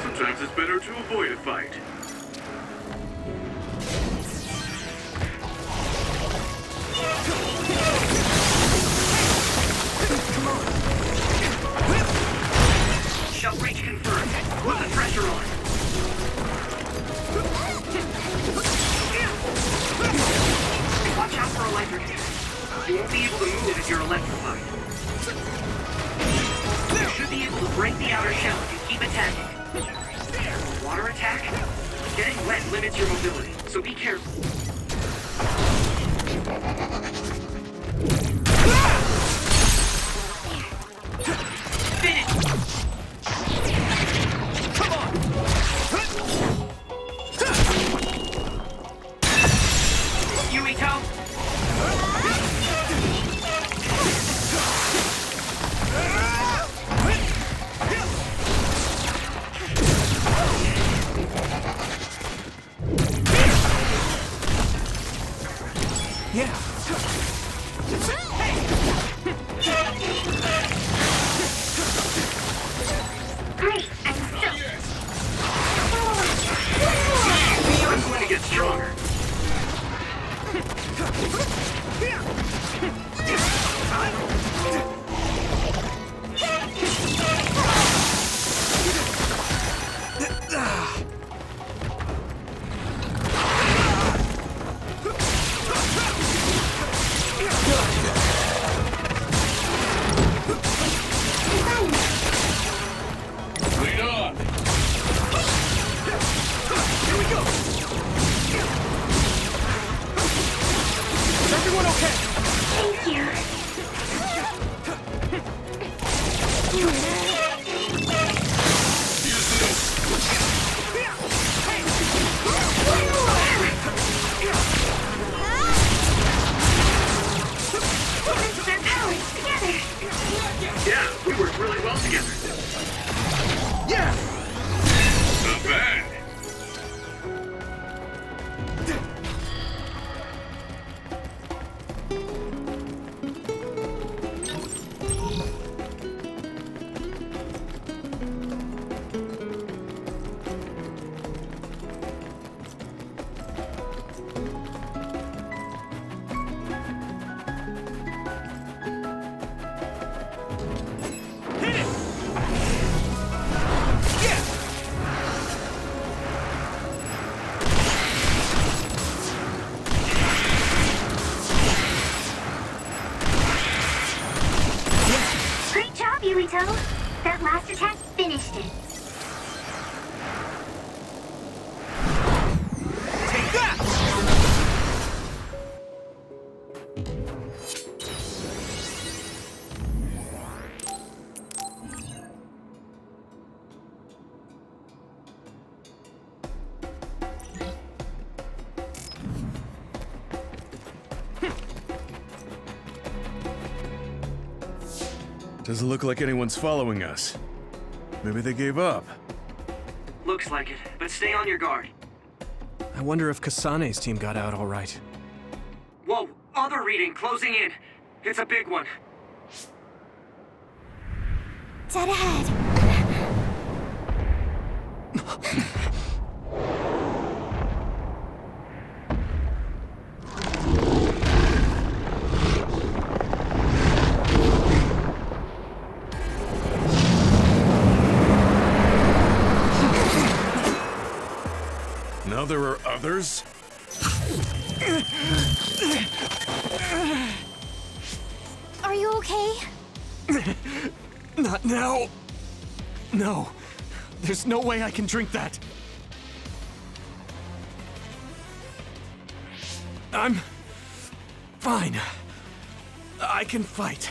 Sometimes it's better to avoid a fight. Shell breach confirmed. Put the pressure on. Watch out for electric. You won't be able to move if you're electrified. You should be able to break the outer shell if you keep attacking. Water attack? Getting wet limits your mobility, so be careful. Finish! Come on! Yuito! Yeah. Great, I'm so... I'm going to get stronger. Lead on! Here we go. Is everyone okay? Thank you. Use this! Let's our powers together. Yeah, we work really well together. Yeah. Not bad. Great job, Yuito. That last attack finished it. Take that. Doesn't look like anyone's following us. Maybe they gave up. Looks like it, but stay on your guard. I wonder if Kasane's team got out all right. Whoa, other reading closing in. It's a big one. Dead ahead. Now there are others? Are you okay? Not now. No. There's no way I can drink that. I'm fine. I can fight.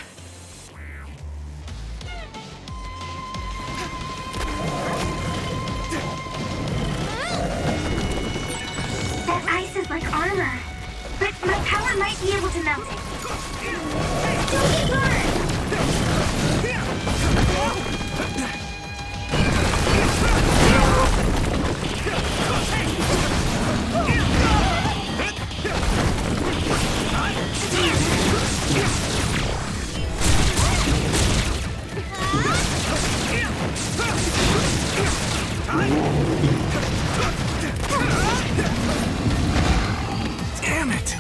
That ice is like armor, but my power might be able to melt it. Don't get burned! Damn it!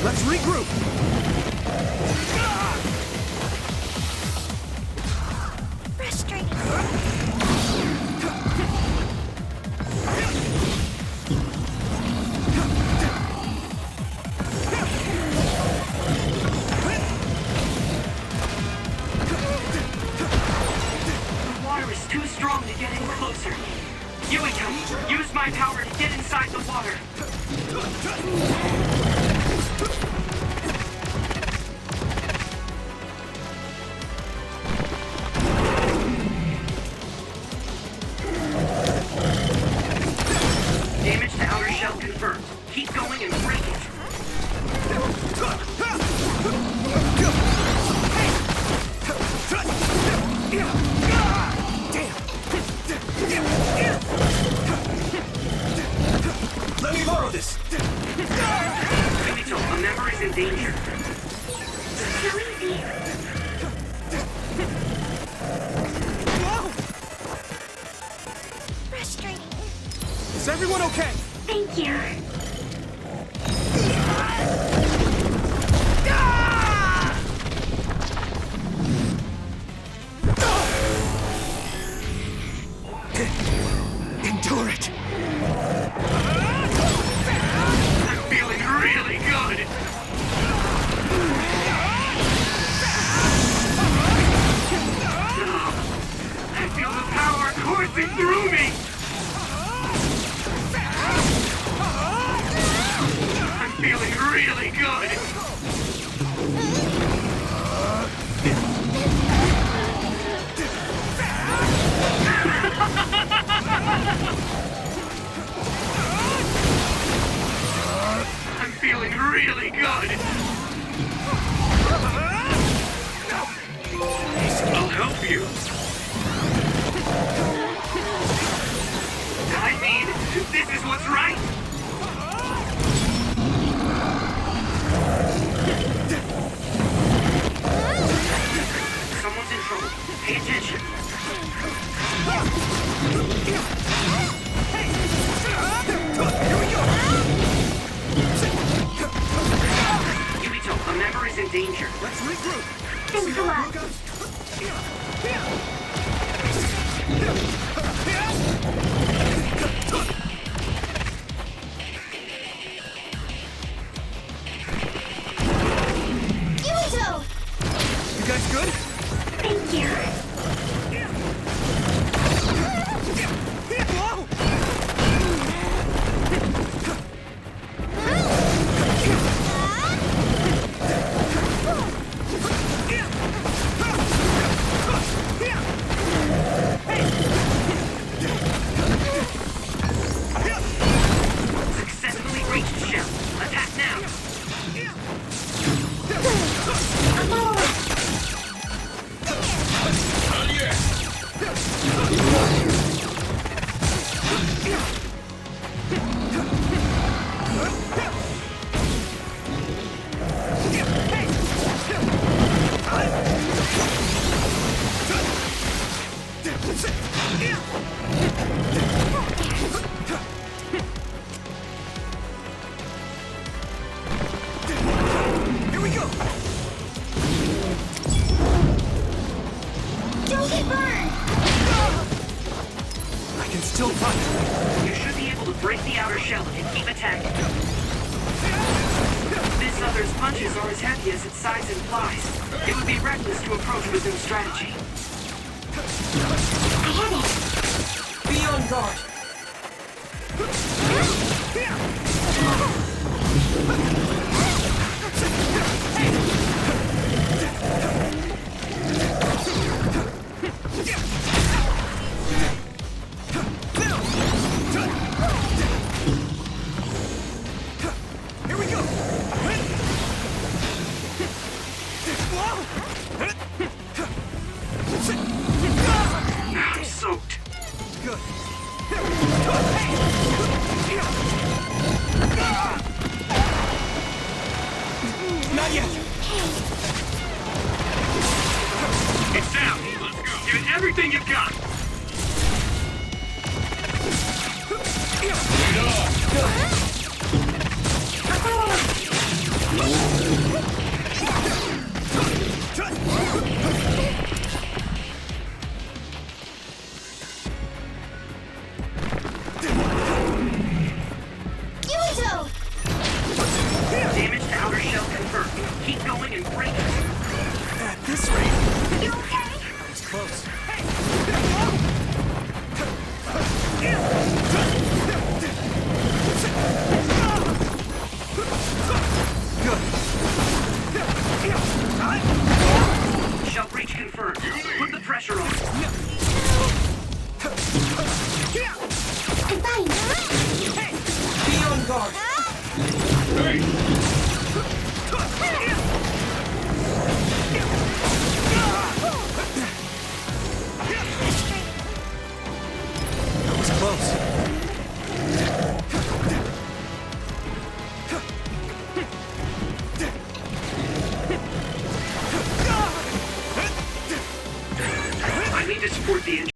Let's regroup! Frustrating. The water is too strong to get in closer. Yuito, use my power to get inside the water. Damage to outer shell confirmed. Keep going and break it. Let me borrow this! Yuito, a member is in danger. So easy. Frustrating. Is everyone okay? Thank you. Endure it! I'm feeling really good. I feel the power coursing through me. I'm feeling really good. I'm feeling really good. I'll help you. I mean, this is what's right. Someone's in trouble. Pay attention. Yuito, a member is in danger. Let's regroup! Thanks a lot. Yuito! You guys good? Thank you. Whoa! Successfully reached shell. Attack now. Here we go! Don't get burned! I can still fight! You should be able to break the outer shell and keep attacking. This other's punches are as heavy as its size implies. It would be reckless to approach with no strategy. I have it. Be on guard. Here we go! I'm soaked. Good. Not yet! It's down. Let's go. Give it everything you've got. Yuito! Damage to outer shell confirmed. Keep going and break it. At this rate, You okay? that was close. Shell breach confirmed. Put the pressure on. I'm fine. Be on guard. That was close. I need to support the engine.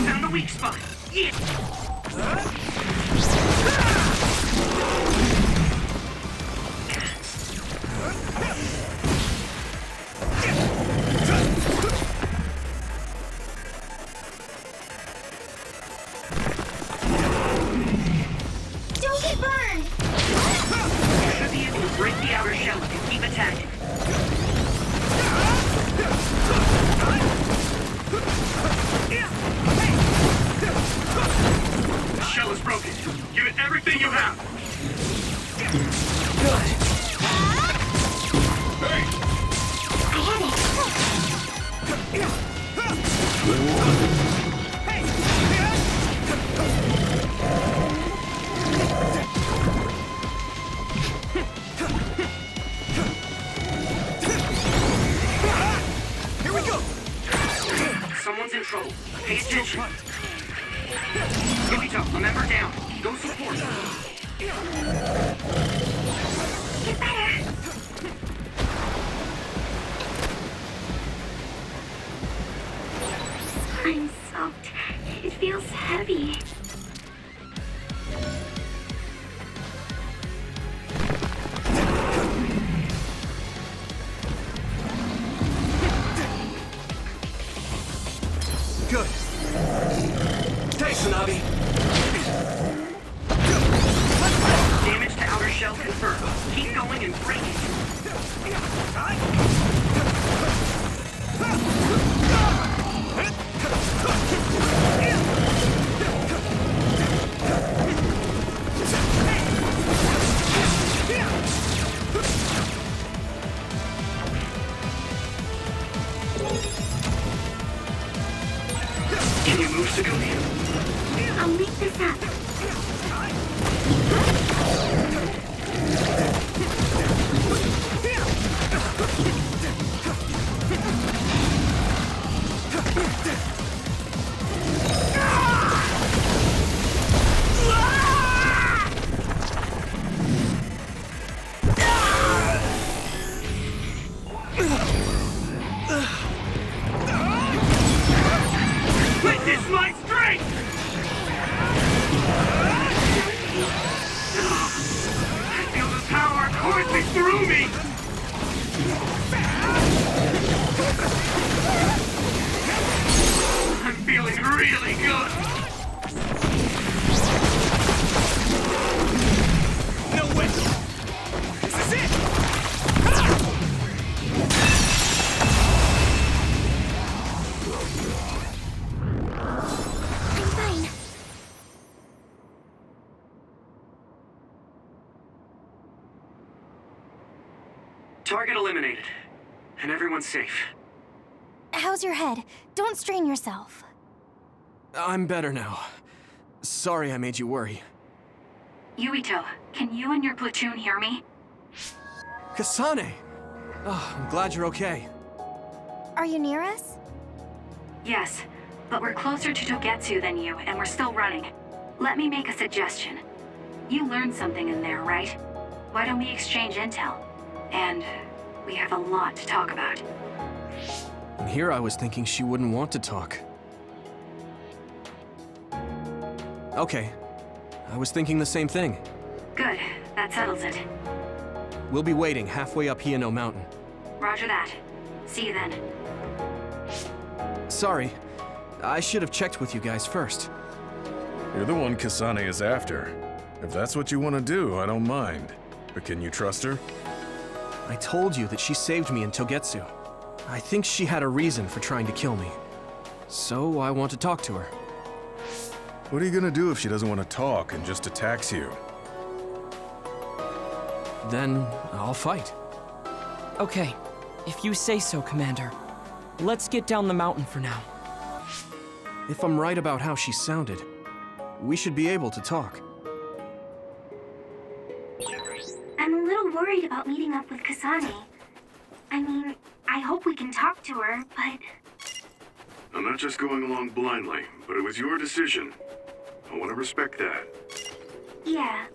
Found the weak spot. Yeah. Don't get burned! You should be able to break the outer shell if you keep attacking. The shell is broken. Give it everything you have. I have it. Here we go! Someone's in trouble. Pay attention. Yuito, a member down. Go support. Get better. I'm soaked. It feels heavy. Good. Thanks, Hanabi. Damage to outer shell confirmed. Keep going and break it. Can you move, Sigourney? I'll make this up. Witness my strength! I feel the power coursing through me! I'm feeling really good! No way! This is it! I'm fine. Target eliminated. And everyone's safe. How's your head? Don't strain yourself. I'm better now. Sorry I made you worry. Yuito, can you and your platoon hear me? Kasane! Oh, I'm glad you're okay. Are you near us? Yes, but we're closer to Togetsu than you, and we're still running. Let me make a suggestion. You learned something in there, right? Why don't we exchange intel? And we have a lot to talk about. And here I was thinking she wouldn't want to talk. Okay. I was thinking the same thing. Good, that settles it. We'll be waiting halfway up Hino Mountain. Roger that. See you then. Sorry. I should have checked with you guys first. You're the one Kasane is after. If that's what you want to do, I don't mind. But can you trust her? I told you that she saved me in Togetsu. I think she had a reason for trying to kill me. So I want to talk to her. What are you gonna do if she doesn't want to talk and just attacks you? Then I'll fight. Okay, if you say so, Commander. Let's get down the mountain for now. If I'm right about how she sounded, we should be able to talk. I'm a little worried about meeting up with Kasane. I mean, I hope we can talk to her, but... I'm not just going along blindly, but it was your decision. I want to respect that. yeah.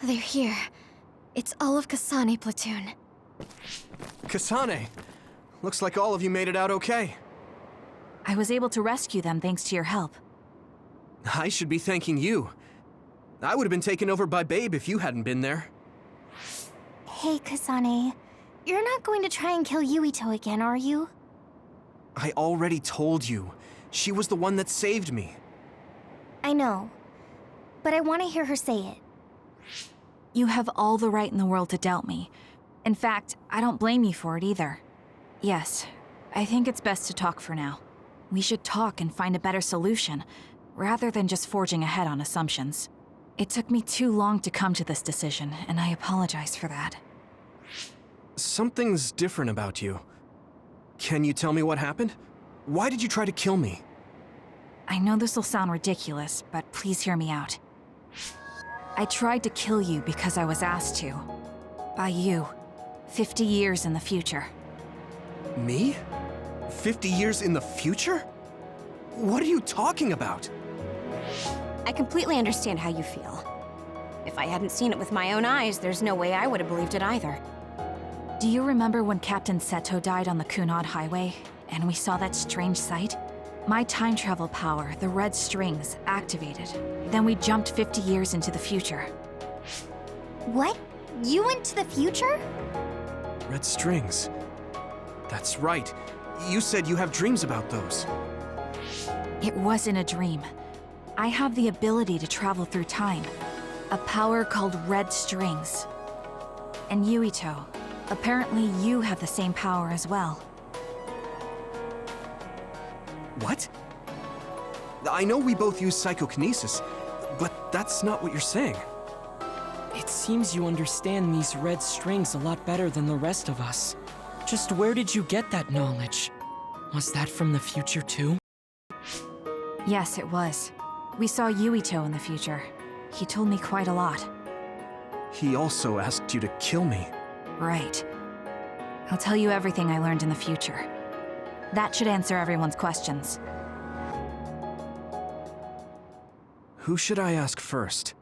They're here. It's all of Kasane platoon. Kasane! Looks like all of you made it out okay. I was able to rescue them thanks to your help. I should be thanking you. I would have been taken over by Babe if you hadn't been there. Hey, Kasane. You're not going to try and kill Yuito again, are you? I already told you. She was the one that saved me. I know. But I want to hear her say it. You have all the right in the world to doubt me. In fact, I don't blame you for it either. Yes, I think it's best to talk for now. We should talk and find a better solution, rather than just forging ahead on assumptions. It took me too long to come to this decision, and I apologize for that. Something's different about you. Can you tell me what happened? Why did you try to kill me? I know this will sound ridiculous, but please hear me out. I tried to kill you because I was asked to. By you. 50 years in the future. Me? 50 years in the future? What are you talking about? I completely understand how you feel. If I hadn't seen it with my own eyes, there's no way I would have believed it either. Do you remember when Captain Seto died on the Kunad Highway, and we saw that strange sight? My time travel power, the red strings, activated. Then we jumped 50 years into the future. What? You went to the future? Red strings. That's right. You said you have dreams about those. It wasn't a dream. I have the ability to travel through time. A power called red strings. And Yuito, apparently you have the same power as well. What? I know we both use psychokinesis, but that's not what you're saying. It seems you understand these red strings a lot better than the rest of us. Just where did you get that knowledge? Was that from the future too? Yes, it was. We saw Yuito in the future. He told me quite a lot. He also asked you to kill me. Right. I'll tell you everything I learned in the future. That should answer everyone's questions. Who should I ask first?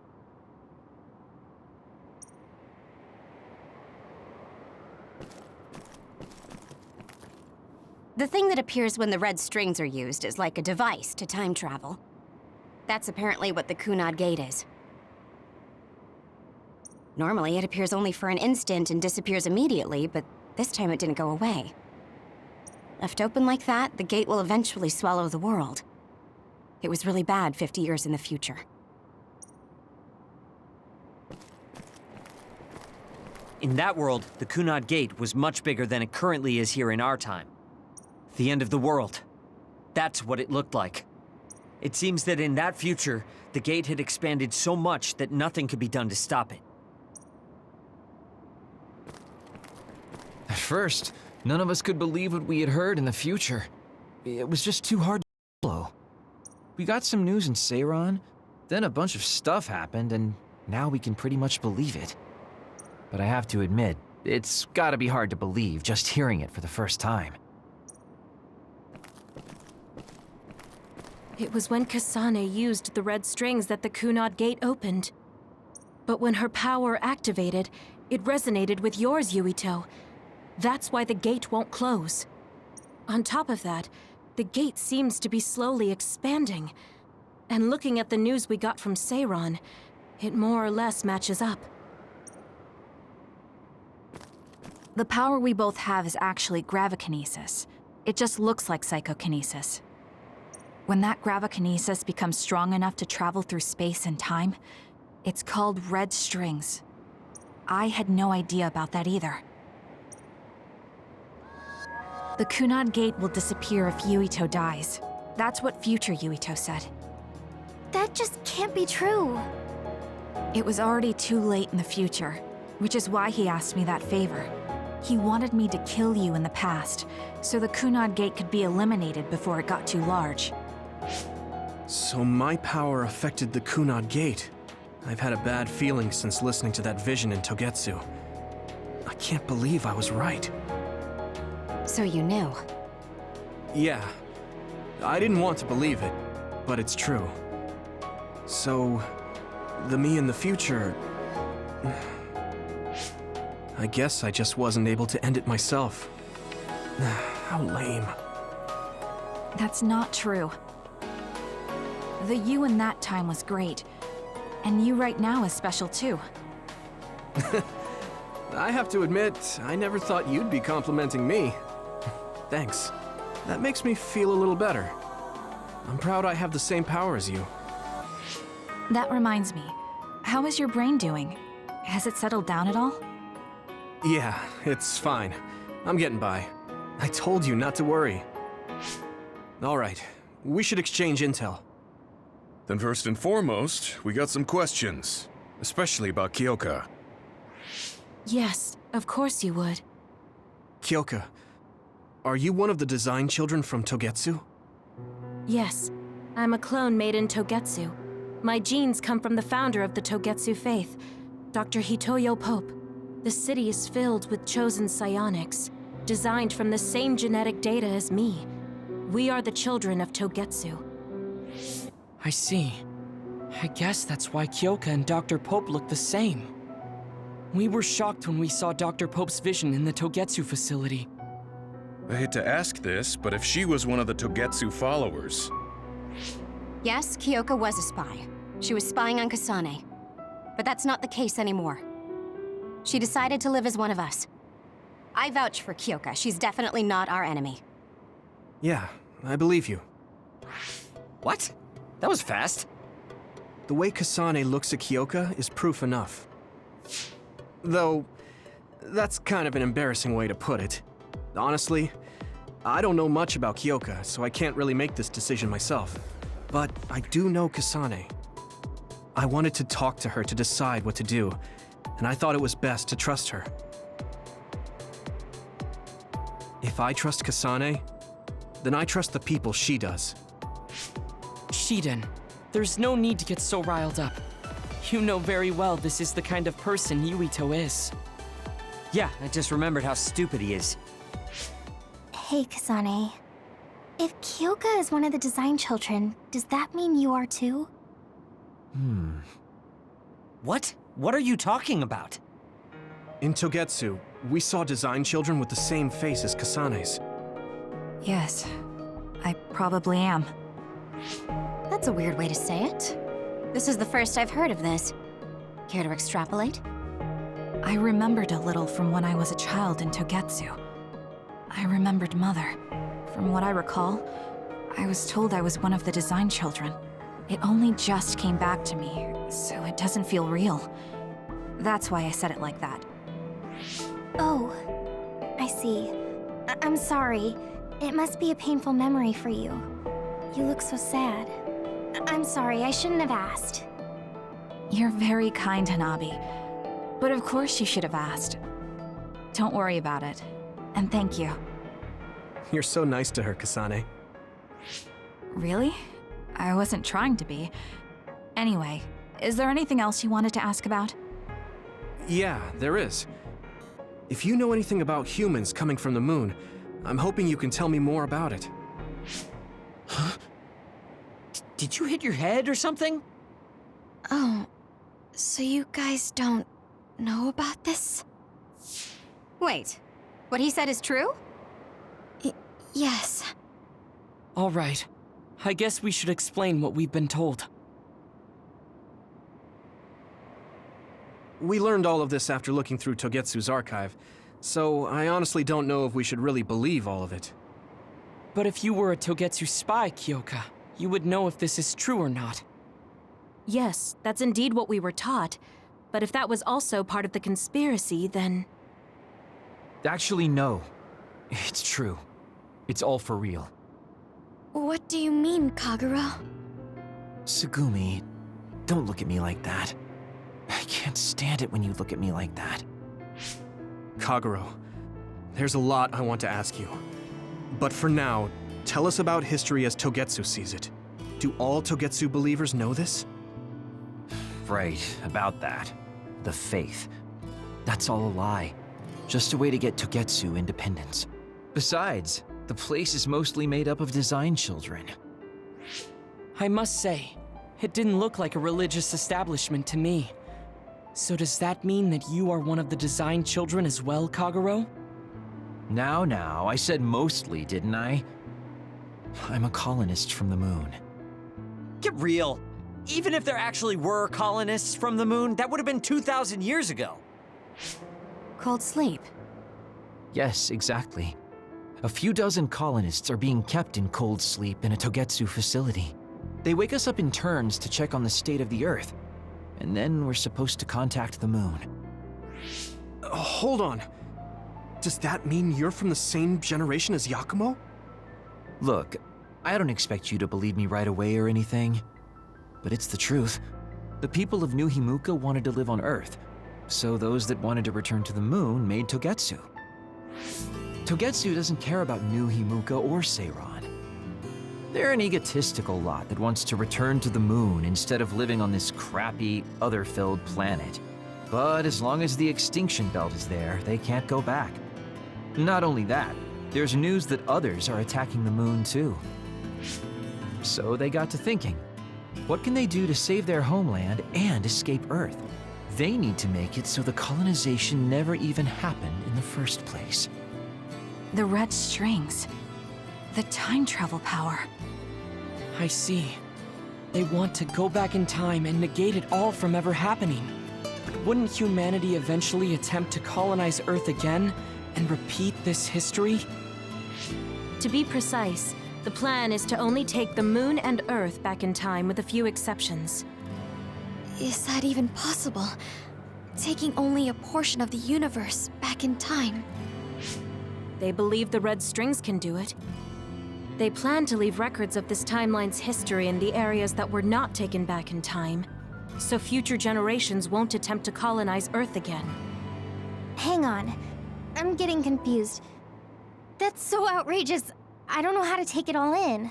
The thing that appears when the red strings are used is like a device to time travel. That's apparently what the Kunad Gate is. Normally, it appears only for an instant and disappears immediately, but this time it didn't go away. Left open like that, the gate will eventually swallow the world. It was really bad 50 years in the future. In that world, the Kunad Gate was much bigger than it currently is here in our time. The end of the world. That's what it looked like. It seems that in that future, the gate had expanded so much that nothing could be done to stop it. first, none of us could believe what we had heard in the future. It was just too hard to follow. We got some news in Seiran, then a bunch of stuff happened, and now we can pretty much believe it. But I have to admit, it's gotta be hard to believe just hearing it for the first time. It was when Kasane used the red strings that the Kunad Gate opened. But when her power activated, it resonated with yours, Yuito. That's why the gate won't close. On top of that, the gate seems to be slowly expanding. And looking at the news we got from Seiran, it more or less matches up. The power we both have is actually gravikinesis. It just looks like psychokinesis. When that gravikinesis becomes strong enough to travel through space and time, it's called red strings. I had no idea about that either. The Kunad Gate will disappear if Yuito dies. That's what future Yuito said. That just can't be true. It was already too late in the future, which is why he asked me that favor. He wanted me to kill you in the past, so the Kunad Gate could be eliminated before it got too large. So my power affected the Kunad Gate. I've had a bad feeling since listening to that vision in Togetsu. I can't believe I was right. So you knew? Yeah. I didn't want to believe it, but it's true. So, the me in the future... I guess I just wasn't able to end it myself. How lame. That's not true. The you in that time was great, and you right now is special too. I have to admit, I never thought you'd be complimenting me. Thanks. That makes me feel a little better. I'm proud I have the same power as you. That reminds me, how is your brain doing? Has it settled down at all? Yeah, it's fine. I'm getting by. I told you not to worry. All right, we should exchange intel. Then first and foremost, we got some questions, especially about Kyoka. Yes, of course you would. Kyoka, are you one of the design children from Togetsu? Yes, I'm a clone made in Togetsu. My genes come from the founder of the Togetsu faith, Dr. Hitoyo Pope. The city is filled with chosen psionics, designed from the same genetic data as me. We are the children of Togetsu. I see. I guess that's why Kyoka and Dr. Pope look the same. We were shocked when we saw Dr. Pope's vision in the Togetsu facility. I hate to ask this, but if she was one of the Togetsu followers... Yes, Kyoka was a spy. She was spying on Kasane. But that's not the case anymore. She decided to live as one of us. I vouch for Kyoka. She's definitely not our enemy. Yeah, I believe you. What? That was fast. The way Kasane looks at Kyoka is proof enough. Though, that's kind of an embarrassing way to put it. Honestly, I don't know much about Kyoka, so I can't really make this decision myself. But I do know Kasane. I wanted to talk to her to decide what to do, and I thought it was best to trust her. If I trust Kasane, then I trust the people she does. Shiden, there's no need to get so riled up. You know very well this is the kind of person Yuito is. Yeah, I just remembered how stupid he is. Hey, Kasane. If Kyoka is one of the design children, does that mean you are too? What? What are you talking about? In Togetsu, we saw design children with the same face as Kasane's. Yes, I probably am. That's a weird way to say it. This is the first I've heard of this. Care to extrapolate? I remembered a little from when I was a child in Togetsu. I remembered Mother. From what I recall, I was told I was one of the design children. It only just came back to me, so it doesn't feel real. That's why I said it like that. Oh, I see. I'm sorry. It must be a painful memory for you. You look so sad. I'm sorry, I shouldn't have asked. You're very kind, Hanabi. But of course you should have asked. Don't worry about it. and thank you. You're so nice to her, Kasane. Really? I wasn't trying to be. Anyway, is there anything else you wanted to ask about? Yeah, there is. If you know anything about humans coming from the moon, I'm hoping you can tell me more about it. Huh? Did you hit your head or something? Oh, so you guys don't know about this? Wait, what he said is true? Yes. All right. I guess we should explain what we've been told. We learned all of this after looking through Togetsu's archive, so I honestly don't know if we should really believe all of it. But if you were a Togetsu spy, Kyoka, you would know if this is true or not. Yes, that's indeed what we were taught. But if that was also part of the conspiracy, then... Actually, no. It's true. It's all for real. What do you mean, Kagero? Tsugumi, don't look at me like that. I can't stand it when you look at me like that. Kagero, there's a lot I want to ask you. But for now, tell us about history as Togetsu sees it. Do all Togetsu believers know this? Right, about that. The faith. That's all a lie. Just a way to get Togetsu independence. Besides, the place is mostly made up of design children. I must say, it didn't look like a religious establishment to me. So does that mean that you are one of the design children as well, Kagero? Now, I said mostly, didn't I? I'm a colonist from the moon. Get real. Even if there actually were colonists from the moon, that would have been 2,000 years ago. Cold sleep. Yes, exactly. A few dozen colonists are being kept in cold sleep in a Togetsu facility. They wake us up in turns to check on the state of the Earth, and then we're supposed to contact the moon. Hold on. Does that mean you're from the same generation as Yakumo? Look, I don't expect you to believe me right away or anything, but it's the truth. The people of New Himuka wanted to live on Earth, so those that wanted to return to the moon made Togetsu. Togetsu doesn't care about New Himuka or Seiran. They're an egotistical lot that wants to return to the moon instead of living on this crappy, other-filled planet. But as long as the extinction belt is there, they can't go back. Not only that, there's news that others are attacking the moon too. So they got to thinking, what can they do to save their homeland and escape Earth? They need to make it so the colonization never even happened in the first place. The red strings. The time travel power. I see. They want to go back in time and negate it all from ever happening. But wouldn't humanity eventually attempt to colonize Earth again and repeat this history? To be precise, the plan is to only take the moon and Earth back in time with a few exceptions. Is that even possible? Taking only a portion of the universe back in time? They believe the red strings can do it. They plan to leave records of this timeline's history in the areas that were not taken back in time, so future generations won't attempt to colonize Earth again. Hang on. I'm getting confused. That's so outrageous. I don't know how to take it all in.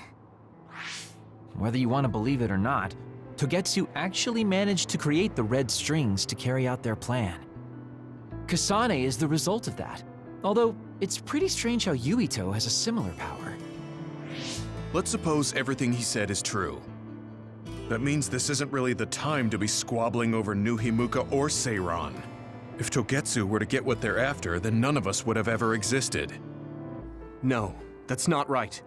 Whether you want to believe it or not, Togetsu actually managed to create the red strings to carry out their plan. Kasane is the result of that, although it's pretty strange how Yuito has a similar power. Let's suppose everything he said is true. That means this isn't really the time to be squabbling over New Himuka or Seiran. If Togetsu were to get what they're after, then none of us would have ever existed. No, that's not right.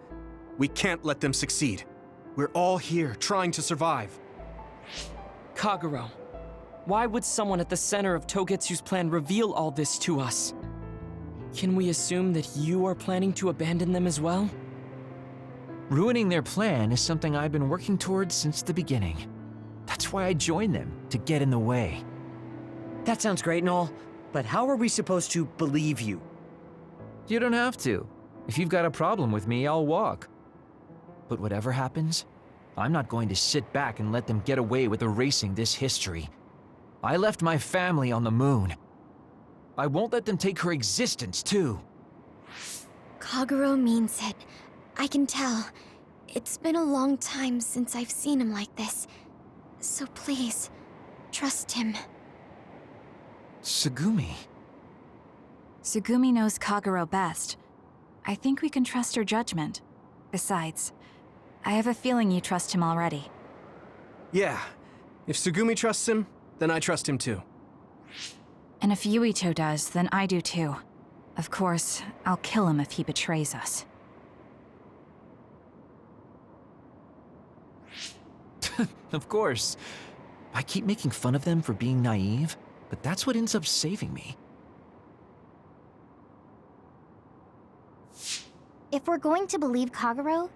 We can't let them succeed. We're all here trying to survive. Kagero, why would someone at the center of Togetsu's plan reveal all this to us? Can we assume that you are planning to abandon them as well? Ruining their plan is something I've been working towards since the beginning. That's why I joined them, to get in the way. That sounds great and all, but how are we supposed to believe you? You don't have to. If you've got a problem with me, I'll walk. But whatever happens, I'm not going to sit back and let them get away with erasing this history. I left my family on the moon. I won't let them take her existence, too. Kagero means it. I can tell. It's been a long time since I've seen him like this. So please, trust him. Tsugumi. Tsugumi knows Kagero best. I think we can trust her judgment. Besides, I have a feeling you trust him already. Yeah. If Tsugumi trusts him, then I trust him too. And if Yuito does, then I do too. Of course, I'll kill him if he betrays us. Of course. I keep making fun of them for being naive, but that's what ends up saving me. If we're going to believe Kagero,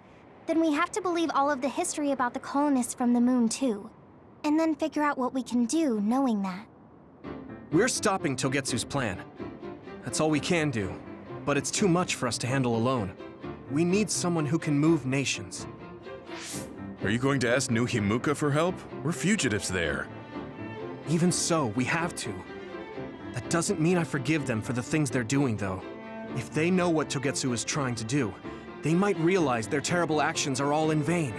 then we have to believe all of the history about the colonists from the moon too. And then figure out what we can do knowing that. We're stopping Togetsu's plan. That's all we can do. But it's too much for us to handle alone. We need someone who can move nations. Are you going to ask New Himuka for help? We're fugitives there. Even so, we have to. That doesn't mean I forgive them for the things they're doing, though. If they know what Togetsu is trying to do, they might realize their terrible actions are all in vain.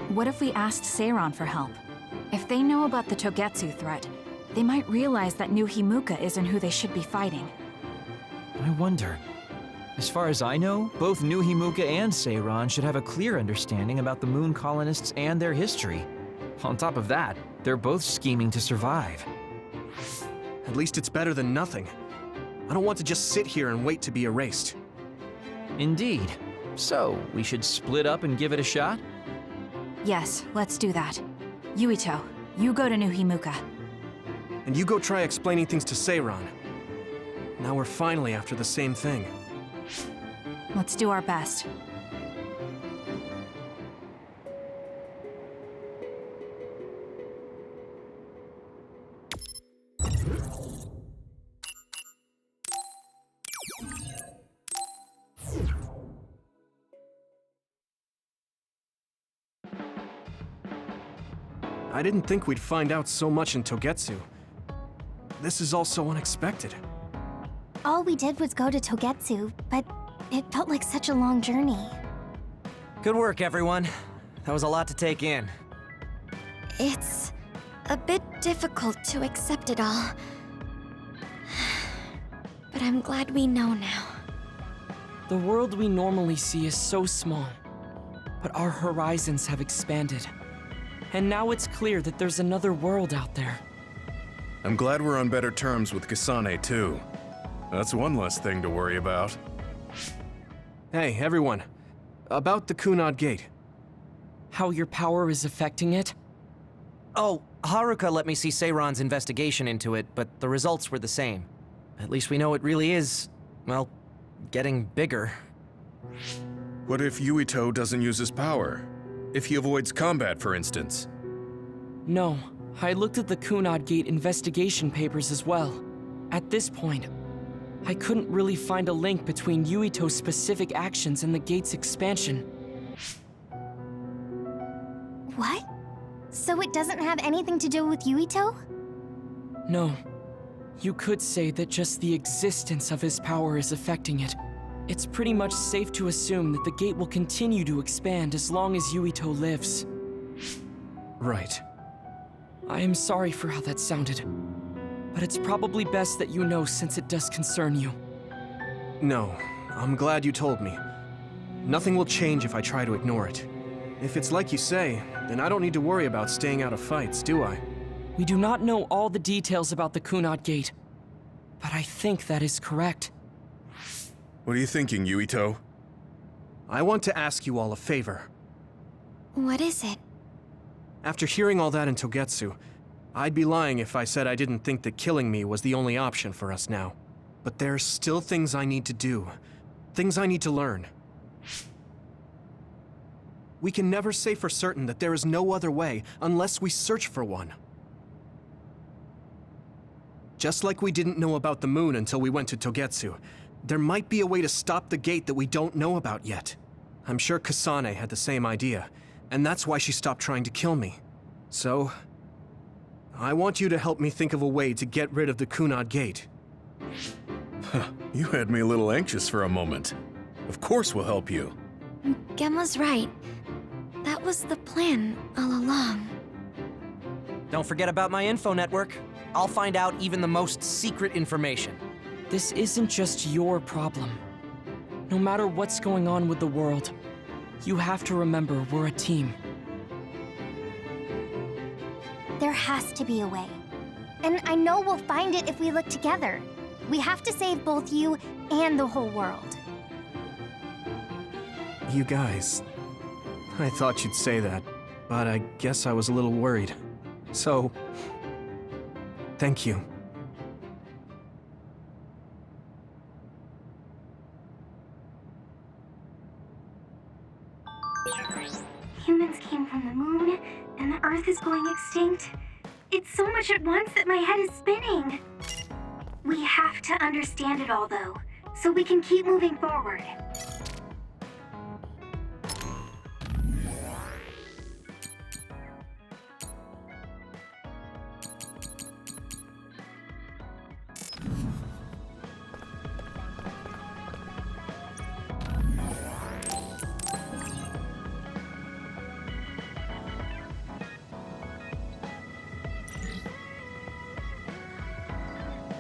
What if we asked Seiran for help? If they know about the Togetsu threat, they might realize that New Himuka isn't who they should be fighting. I wonder. As far as I know, both New Himuka and Seiran should have a clear understanding about the moon colonists and their history. On top of that, they're both scheming to survive. At least it's better than nothing. I don't want to just sit here and wait to be erased. Indeed. So, we should split up and give it a shot? Yes, let's do that. Yuito, you go to New Himuka. And you go try explaining things to Seiran. Now we're finally after the same thing. Let's do our best. I didn't think we'd find out so much in Togetsu. This is all so unexpected. All we did was go to Togetsu, but it felt like such a long journey. Good work, everyone. That was a lot to take in. It's a bit difficult to accept it all. But I'm glad we know now. The world we normally see is so small, but our horizons have expanded. And now it's clear that there's another world out there. I'm glad we're on better terms with Kasane, too. That's one less thing to worry about. Hey, everyone. About the Kunad Gate. How your power is affecting it? Oh, Haruka let me see Seiran's investigation into it, but the results were the same. At least we know it really is, well, getting bigger. What if Yuito doesn't use his power? If he avoids combat, for instance? No, I looked at the Kunad Gate investigation papers as well. At this point, I couldn't really find a link between Yuito's specific actions and the gate's expansion. What? So it doesn't have anything to do with Yuito? No. You could say that just the existence of his power is affecting it. It's pretty much safe to assume that the gate will continue to expand as long as Yuito lives. Right. I am sorry for how that sounded, but it's probably best that you know since it does concern you. No, I'm glad you told me. Nothing will change if I try to ignore it. If it's like you say, then I don't need to worry about staying out of fights, do I? We do not know all the details about the Kunad Gate, but I think that is correct. What are you thinking, Yuito? I want to ask you all a favor. What is it? After hearing all that in Togetsu, I'd be lying if I said I didn't think that killing me was the only option for us now. But there's still things I need to do. Things I need to learn. We can never say for certain that there is no other way unless we search for one. Just like we didn't know about the moon until we went to Togetsu, there might be a way to stop the gate that we don't know about yet. I'm sure Kasane had the same idea, and that's why she stopped trying to kill me. So, I want you to help me think of a way to get rid of the Kunad Gate. Huh. You had me a little anxious for a moment. Of course we'll help you. Gemma's right. That was the plan all along. Don't forget about my info network. I'll find out even the most secret information. This isn't just your problem. No matter what's going on with the world, you have to remember we're a team. There has to be a way. And I know we'll find it if we look together. We have to save both you and the whole world. You guys... I thought you'd say that, but I guess I was a little worried. So... thank you. Humans came from the moon, and the Earth is going extinct. It's so much at once that my head is spinning. We have to understand it all, though, so we can keep moving forward.